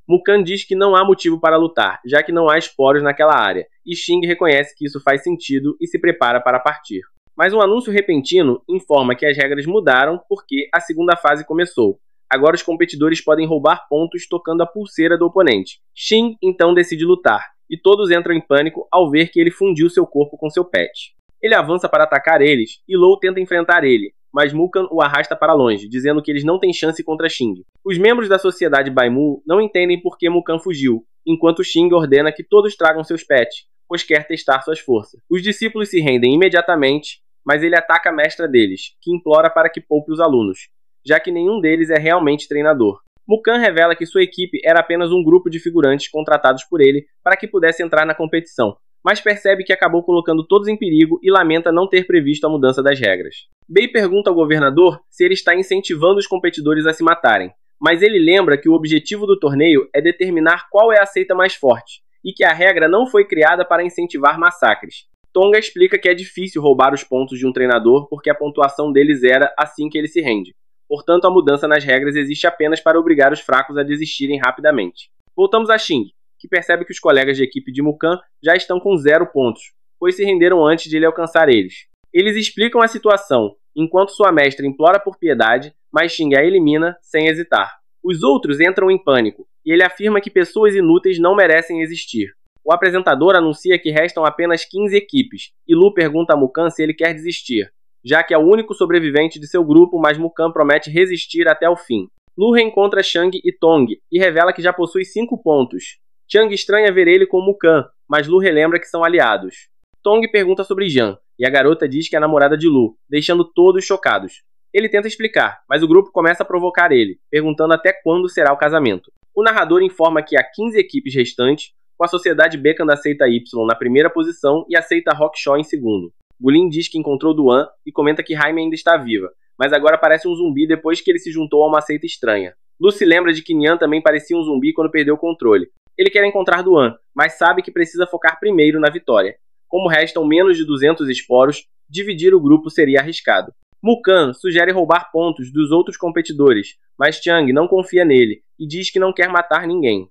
Speaker 2: Mukan diz que não há motivo para lutar, já que não há esporos naquela área, e Xing reconhece que isso faz sentido e se prepara para partir. Mas um anúncio repentino informa que as regras mudaram porque a segunda fase começou. Agora os competidores podem roubar pontos tocando a pulseira do oponente. Xing então decide lutar, e todos entram em pânico ao ver que ele fundiu seu corpo com seu pet. Ele avança para atacar eles, e Lou tenta enfrentar ele, mas Mukan o arrasta para longe, dizendo que eles não têm chance contra Xing. Os membros da sociedade Baimu não entendem por que Mukan fugiu, enquanto Xing ordena que todos tragam seus pets, pois quer testar suas forças. Os discípulos se rendem imediatamente, mas ele ataca a mestra deles, que implora para que poupe os alunos, já que nenhum deles é realmente treinador. Mukan revela que sua equipe era apenas um grupo de figurantes contratados por ele para que pudesse entrar na competição, mas percebe que acabou colocando todos em perigo e lamenta não ter previsto a mudança das regras. Bei pergunta ao governador se ele está incentivando os competidores a se matarem, mas ele lembra que o objetivo do torneio é determinar qual é a seita mais forte, e que a regra não foi criada para incentivar massacres. Tonga explica que é difícil roubar os pontos de um treinador porque a pontuação dele zera assim que ele se rende. Portanto, a mudança nas regras existe apenas para obrigar os fracos a desistirem rapidamente. Voltamos a Xing, que percebe que os colegas de equipe de Mukan já estão com 0 pontos, pois se renderam antes de ele alcançar eles. Eles explicam a situação, enquanto sua mestra implora por piedade, mas Xing a elimina sem hesitar. Os outros entram em pânico, e ele afirma que pessoas inúteis não merecem existir. O apresentador anuncia que restam apenas 15 equipes, e Lu pergunta a Mukan se ele quer desistir, já que é o único sobrevivente de seu grupo, mas Mukan promete resistir até o fim. Lu reencontra Chang e Tong, e revela que já possui 5 pontos. Chang estranha ver ele com Mukan, mas Lu relembra que são aliados. Tong pergunta sobre Jan, e a garota diz que é a namorada de Lu, deixando todos chocados. Ele tenta explicar, mas o grupo começa a provocar ele, perguntando até quando será o casamento. O narrador informa que há 15 equipes restantes, com a sociedade Bekan da seita Y na primeira posição e a seita Rockshaw em segundo. Gulin diz que encontrou Duan e comenta que Jaime ainda está viva, mas agora parece um zumbi depois que ele se juntou a uma seita estranha. Lu se lembra de que Nian também parecia um zumbi quando perdeu o controle. Ele quer encontrar Duan, mas sabe que precisa focar primeiro na vitória. Como restam menos de 200 esporos, dividir o grupo seria arriscado. Mukan sugere roubar pontos dos outros competidores, mas Chang não confia nele e diz que não quer matar ninguém.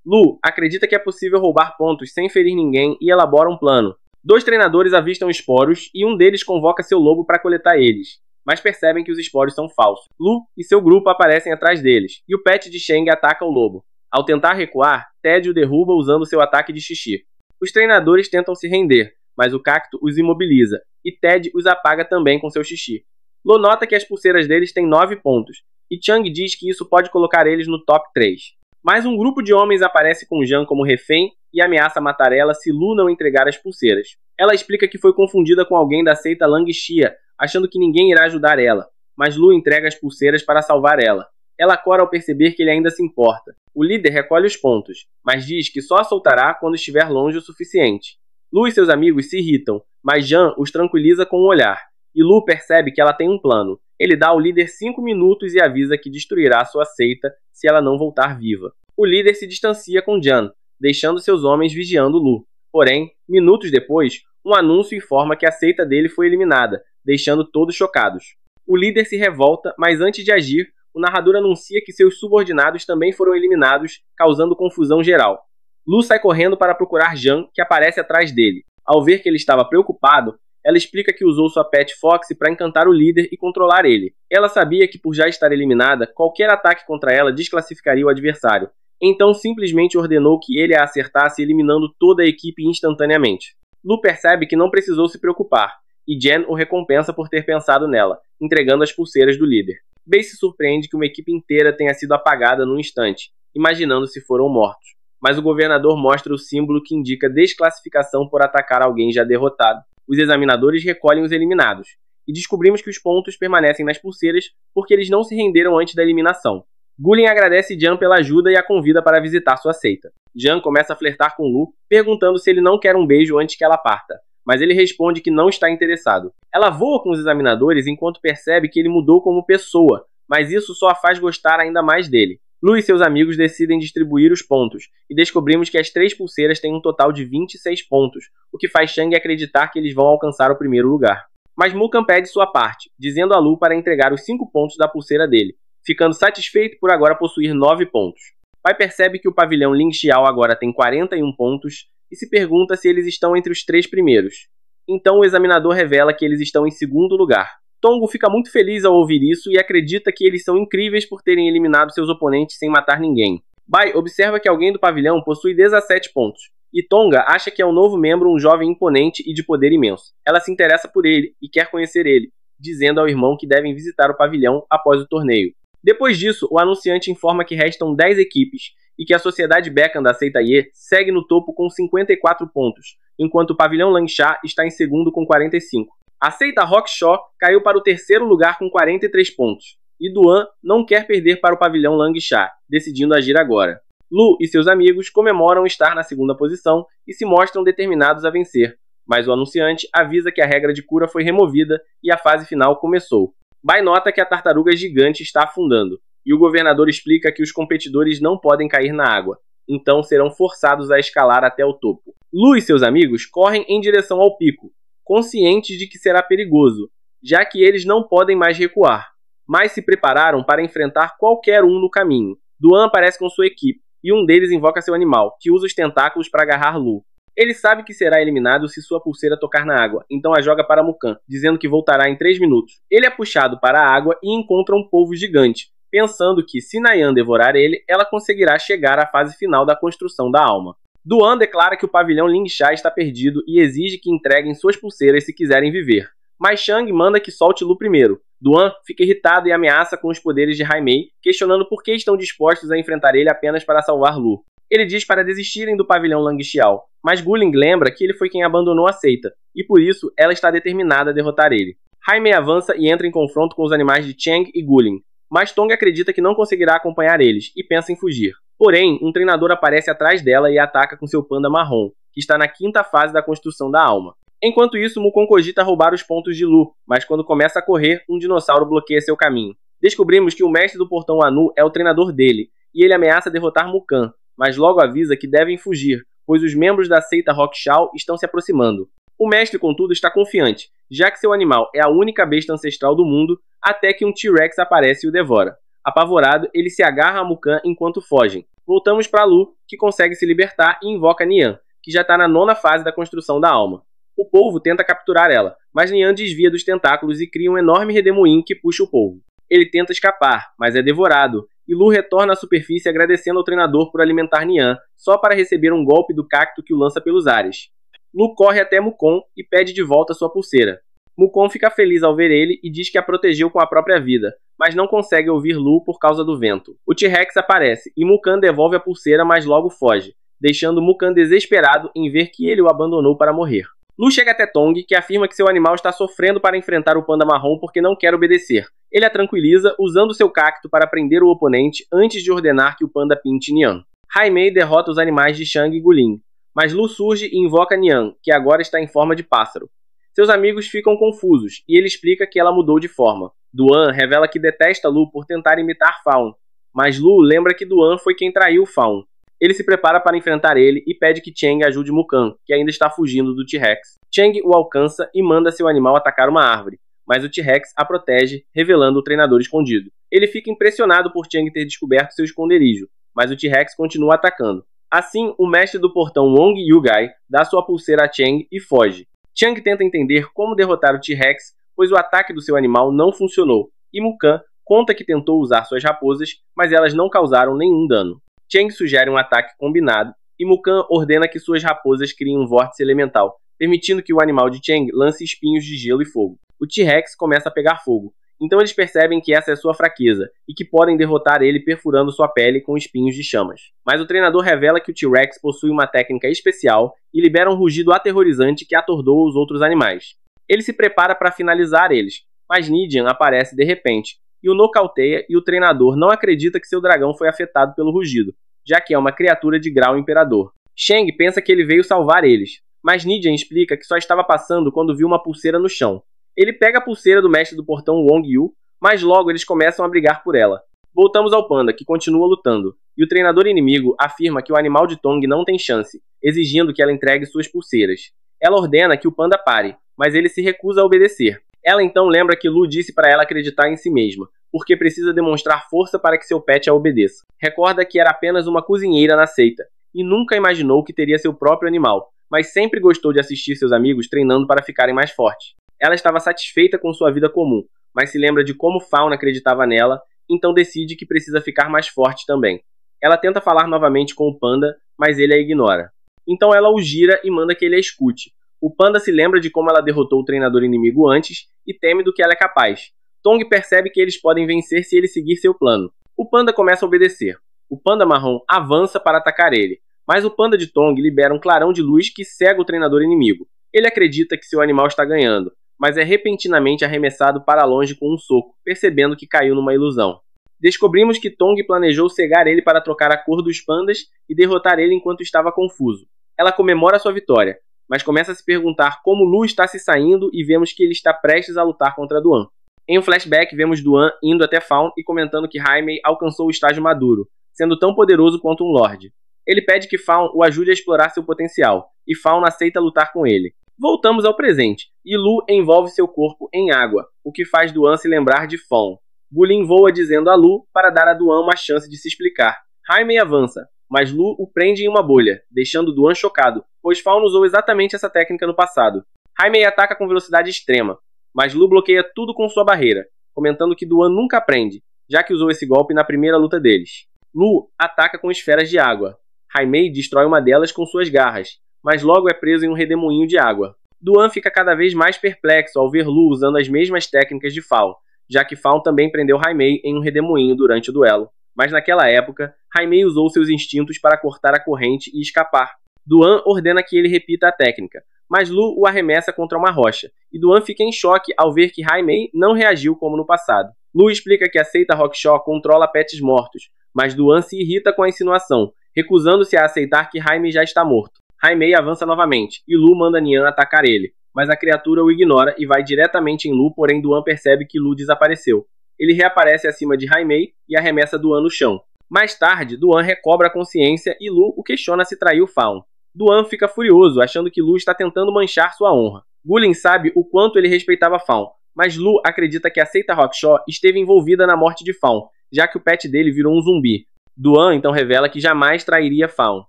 Speaker 2: Lu acredita que é possível roubar pontos sem ferir ninguém e elabora um plano. 2 treinadores avistam esporos e um deles convoca seu lobo para coletar eles, mas percebem que os esporos são falsos. Lu e seu grupo aparecem atrás deles, e o pet de Sheng ataca o lobo. Ao tentar recuar, Ted o derruba usando seu ataque de xixi. Os treinadores tentam se render, mas o cacto os imobiliza, e Ted os apaga também com seu xixi. Lu nota que as pulseiras deles têm 9 pontos, e Chang diz que isso pode colocar eles no top 3. Mas um grupo de homens aparece com Jan como refém e ameaça matar ela se Lu não entregar as pulseiras. Ela explica que foi confundida com alguém da seita Langxia, achando que ninguém irá ajudar ela, mas Lu entrega as pulseiras para salvar ela. Ela cora ao perceber que ele ainda se importa. O líder recolhe os pontos, mas diz que só a soltará quando estiver longe o suficiente. Lu e seus amigos se irritam, mas Jan os tranquiliza com um olhar, e Lu percebe que ela tem um plano. Ele dá ao líder 5 minutos e avisa que destruirá sua seita se ela não voltar viva. O líder se distancia com Jan, deixando seus homens vigiando Lu. Porém, minutos depois, um anúncio informa que a seita dele foi eliminada, deixando todos chocados. O líder se revolta, mas antes de agir, o narrador anuncia que seus subordinados também foram eliminados, causando confusão geral. Lu sai correndo para procurar Jan, que aparece atrás dele. Ao ver que ele estava preocupado, ela explica que usou sua pet Fox para encantar o líder e controlar ele. Ela sabia que por já estar eliminada, qualquer ataque contra ela desclassificaria o adversário. Então simplesmente ordenou que ele a acertasse, eliminando toda a equipe instantaneamente. Lu percebe que não precisou se preocupar, e Jen o recompensa por ter pensado nela, entregando as pulseiras do líder. Bei se surpreende que uma equipe inteira tenha sido apagada num instante, imaginando se foram mortos. Mas o governador mostra o símbolo que indica desclassificação por atacar alguém já derrotado. Os examinadores recolhem os eliminados, e descobrimos que os pontos permanecem nas pulseiras porque eles não se renderam antes da eliminação. Gulin agradece Jan pela ajuda e a convida para visitar sua seita. Jan começa a flertar com Lu, perguntando se ele não quer um beijo antes que ela parta, mas ele responde que não está interessado. Ela voa com os examinadores enquanto percebe que ele mudou como pessoa, mas isso só a faz gostar ainda mais dele. Lu e seus amigos decidem distribuir os pontos, e descobrimos que as 3 pulseiras têm um total de 26 pontos, o que faz Shang acreditar que eles vão alcançar o primeiro lugar. Mas Mukan pede sua parte, dizendo a Lu para entregar os 5 pontos da pulseira dele, ficando satisfeito por agora possuir 9 pontos. Pai percebe que o pavilhão Ling Xiao agora tem 41 pontos, e se pergunta se eles estão entre os 3 primeiros. Então o examinador revela que eles estão em segundo lugar. Tongo fica muito feliz ao ouvir isso e acredita que eles são incríveis por terem eliminado seus oponentes sem matar ninguém. Bai observa que alguém do pavilhão possui 17 pontos, e Tonga acha que é o novo membro um jovem imponente e de poder imenso. Ela se interessa por ele e quer conhecer ele, dizendo ao irmão que devem visitar o pavilhão após o torneio. Depois disso, o anunciante informa que restam 10 equipes e que a Sociedade Bekan da Seita Ye segue no topo com 54 pontos, enquanto o pavilhão Langsha está em segundo com 45. A Seita Rockshaw caiu para o terceiro lugar com 43 pontos, e Duan não quer perder para o pavilhão Langsha, decidindo agir agora. Lu e seus amigos comemoram estar na segunda posição e se mostram determinados a vencer, mas o anunciante avisa que a regra de cura foi removida e a fase final começou. Bai nota que a tartaruga gigante está afundando, e o governador explica que os competidores não podem cair na água, então serão forçados a escalar até o topo. Lu e seus amigos correm em direção ao pico, conscientes de que será perigoso, já que eles não podem mais recuar, mas se prepararam para enfrentar qualquer um no caminho. Duan aparece com sua equipe, e um deles invoca seu animal, que usa os tentáculos para agarrar Lu. Ele sabe que será eliminado se sua pulseira tocar na água, então a joga para Mukan, dizendo que voltará em 3 minutos. Ele é puxado para a água e encontra um polvo gigante, pensando que se Nayan devorar ele, ela conseguirá chegar à fase final da construção da alma. Duan declara que o pavilhão Lingsha está perdido e exige que entreguem suas pulseiras se quiserem viver. Mas Shang manda que solte Lu primeiro. Duan fica irritado e ameaça com os poderes de Haimei, questionando por que estão dispostos a enfrentar ele apenas para salvar Lu. Ele diz para desistirem do pavilhão Langxiao, mas Guling lembra que ele foi quem abandonou a seita, e por isso ela está determinada a derrotar ele. Haimei avança e entra em confronto com os animais de Cheng e Guling, mas Tong acredita que não conseguirá acompanhar eles e pensa em fugir. Porém, um treinador aparece atrás dela e ataca com seu panda marrom, que está na 5ª fase da construção da alma. Enquanto isso, Mukon cogita roubar os pontos de Lu, mas quando começa a correr, um dinossauro bloqueia seu caminho. Descobrimos que o mestre do portão Anu é o treinador dele, e ele ameaça derrotar Mukan, mas logo avisa que devem fugir, pois os membros da seita Rockshaw estão se aproximando. O mestre, contudo, está confiante, já que seu animal é a única besta ancestral do mundo, até que um T-Rex aparece e o devora. Apavorado, ele se agarra a Mukan enquanto fogem. Voltamos para Lu, que consegue se libertar e invoca Nian, que já está na 9ª fase da construção da alma. O polvo tenta capturar ela, mas Nian desvia dos tentáculos e cria um enorme redemoinho que puxa o polvo. Ele tenta escapar, mas é devorado, e Lu retorna à superfície agradecendo ao treinador por alimentar Nian, só para receber um golpe do cacto que o lança pelos ares. Lu corre até Mukon e pede de volta sua pulseira. Mukon fica feliz ao ver ele e diz que a protegeu com a própria vida, mas não consegue ouvir Lu por causa do vento. O T-Rex aparece e Mukan devolve a pulseira, mas logo foge, deixando Mukan desesperado em ver que ele o abandonou para morrer. Lu chega até Tong, que afirma que seu animal está sofrendo para enfrentar o panda marrom porque não quer obedecer. Ele a tranquiliza usando seu cacto para prender o oponente antes de ordenar que o panda pinte Nian. Haimei derrota os animais de Shang e Guling, mas Lu surge e invoca Nian, que agora está em forma de pássaro. Seus amigos ficam confusos, e ele explica que ela mudou de forma. Duan revela que detesta Lu por tentar imitar Faun, mas Lu lembra que Duan foi quem traiu Faun. Ele se prepara para enfrentar ele e pede que Cheng ajude Mukan, que ainda está fugindo do T-Rex. Cheng o alcança e manda seu animal atacar uma árvore, mas o T-Rex a protege, revelando o treinador escondido. Ele fica impressionado por Cheng ter descoberto seu esconderijo, mas o T-Rex continua atacando. Assim, o mestre do portão Wong Yugai dá sua pulseira a Cheng e foge. Cheng tenta entender como derrotar o T-Rex, pois o ataque do seu animal não funcionou, e Mukan conta que tentou usar suas raposas, mas elas não causaram nenhum dano. Cheng sugere um ataque combinado, e Mukan ordena que suas raposas criem um vórtice elemental, permitindo que o animal de Cheng lance espinhos de gelo e fogo. O T-Rex começa a pegar fogo, então eles percebem que essa é sua fraqueza, e que podem derrotar ele perfurando sua pele com espinhos de chamas. Mas o treinador revela que o T-Rex possui uma técnica especial e libera um rugido aterrorizante que atordoa os outros animais. Ele se prepara para finalizar eles, mas Nidian aparece de repente, e o nocauteia, e o treinador não acredita que seu dragão foi afetado pelo rugido, já que é uma criatura de grau imperador. Sheng pensa que ele veio salvar eles, mas Nidian explica que só estava passando quando viu uma pulseira no chão. Ele pega a pulseira do mestre do portão Wong Yu, mas logo eles começam a brigar por ela. Voltamos ao panda, que continua lutando, e o treinador inimigo afirma que o animal de Tong não tem chance, exigindo que ela entregue suas pulseiras. Ela ordena que o panda pare, mas ele se recusa a obedecer. Ela então lembra que Lu disse para ela acreditar em si mesma, porque precisa demonstrar força para que seu pet a obedeça. Recorda que era apenas uma cozinheira na seita, e nunca imaginou que teria seu próprio animal, mas sempre gostou de assistir seus amigos treinando para ficarem mais fortes. Ela estava satisfeita com sua vida comum, mas se lembra de como Faun acreditava nela, então decide que precisa ficar mais forte também. Ela tenta falar novamente com o panda, mas ele a ignora. Então ela o gira e manda que ele a escute, O panda se lembra de como ela derrotou o treinador inimigo antes e teme do que ela é capaz. Tong percebe que eles podem vencer se ele seguir seu plano. O panda começa a obedecer. O panda marrom avança para atacar ele, mas o panda de Tong libera um clarão de luz que cega o treinador inimigo. Ele acredita que seu animal está ganhando, mas é repentinamente arremessado para longe com um soco, percebendo que caiu numa ilusão. Descobrimos que Tong planejou cegar ele para trocar a cor dos pandas e derrotar ele enquanto estava confuso. Ela comemora sua vitória, mas começa a se perguntar como Lu está se saindo e vemos que ele está prestes a lutar contra Duan. Em um flashback, vemos Duan indo até Fawn e comentando que Jaime alcançou o estágio maduro, sendo tão poderoso quanto um Lorde. Ele pede que Fawn o ajude a explorar seu potencial, e Fawn aceita lutar com ele. Voltamos ao presente, e Lu envolve seu corpo em água, o que faz Duan se lembrar de Fawn. Gulin voa dizendo a Lu para dar a Duan uma chance de se explicar. Jaime avança, mas Lu o prende em uma bolha, deixando Duan chocado, pois Fawn usou exatamente essa técnica no passado. Jaime ataca com velocidade extrema, mas Lu bloqueia tudo com sua barreira, comentando que Duan nunca aprende, já que usou esse golpe na primeira luta deles. Lu ataca com esferas de água. Jaime destrói uma delas com suas garras, mas logo é preso em um redemoinho de água. Duan fica cada vez mais perplexo ao ver Lu usando as mesmas técnicas de Fawn, já que Fawn também prendeu Jaime em um redemoinho durante o duelo. Mas naquela época, Jaime usou seus instintos para cortar a corrente e escapar. Duan ordena que ele repita a técnica, mas Lu o arremessa contra uma rocha, e Duan fica em choque ao ver que Jaime não reagiu como no passado. Lu explica que a seita Rockshaw controla pets mortos, mas Duan se irrita com a insinuação, recusando-se a aceitar que Jaime já está morto. Jaime avança novamente, e Lu manda Nian atacar ele, mas a criatura o ignora e vai diretamente em Lu, porém Duan percebe que Lu desapareceu. Ele reaparece acima de Jaime e arremessa Duan no chão. Mais tarde, Duan recobra a consciência e Lu o questiona se traiu Fawn. Duan fica furioso, achando que Lu está tentando manchar sua honra. Gulin sabe o quanto ele respeitava Fawn, mas Lu acredita que a seita Rockshaw esteve envolvida na morte de Fawn, já que o pet dele virou um zumbi. Duan então revela que jamais trairia Fawn.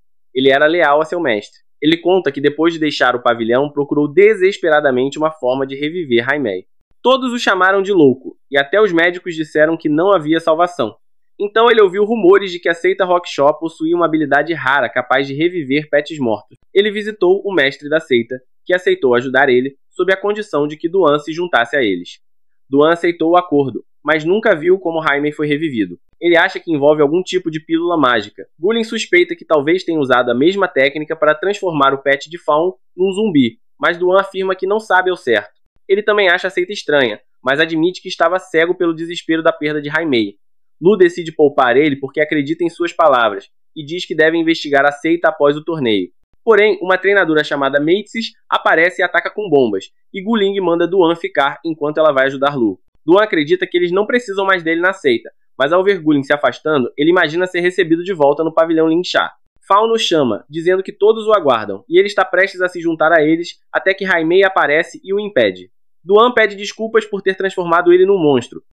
Speaker 2: Ele era leal a seu mestre. Ele conta que depois de deixar o pavilhão, procurou desesperadamente uma forma de reviver Jaime. Todos o chamaram de louco, e até os médicos disseram que não havia salvação. Então ele ouviu rumores de que a seita Rockshaw possuía uma habilidade rara capaz de reviver pets mortos. Ele visitou o mestre da seita, que aceitou ajudar ele, sob a condição de que Duan se juntasse a eles. Duan aceitou o acordo, mas nunca viu como Jaime foi revivido. Ele acha que envolve algum tipo de pílula mágica. Gulin suspeita que talvez tenha usado a mesma técnica para transformar o pet de Fawn num zumbi, mas Duan afirma que não sabe ao certo. Ele também acha a seita estranha, mas admite que estava cego pelo desespero da perda de Jaime. Lu decide poupar ele porque acredita em suas palavras, e diz que deve investigar a seita após o torneio. Porém, uma treinadora chamada Meitsis aparece e ataca com bombas, e Guling manda Duan ficar enquanto ela vai ajudar Lu. Duan acredita que eles não precisam mais dele na seita, mas ao ver Gulin se afastando, ele imagina ser recebido de volta no pavilhão Lingsha. Fawn o chama, dizendo que todos o aguardam, e ele está prestes a se juntar a eles até que Jaime aparece e o impede. Duan pede desculpas por ter transformado ele num monstro,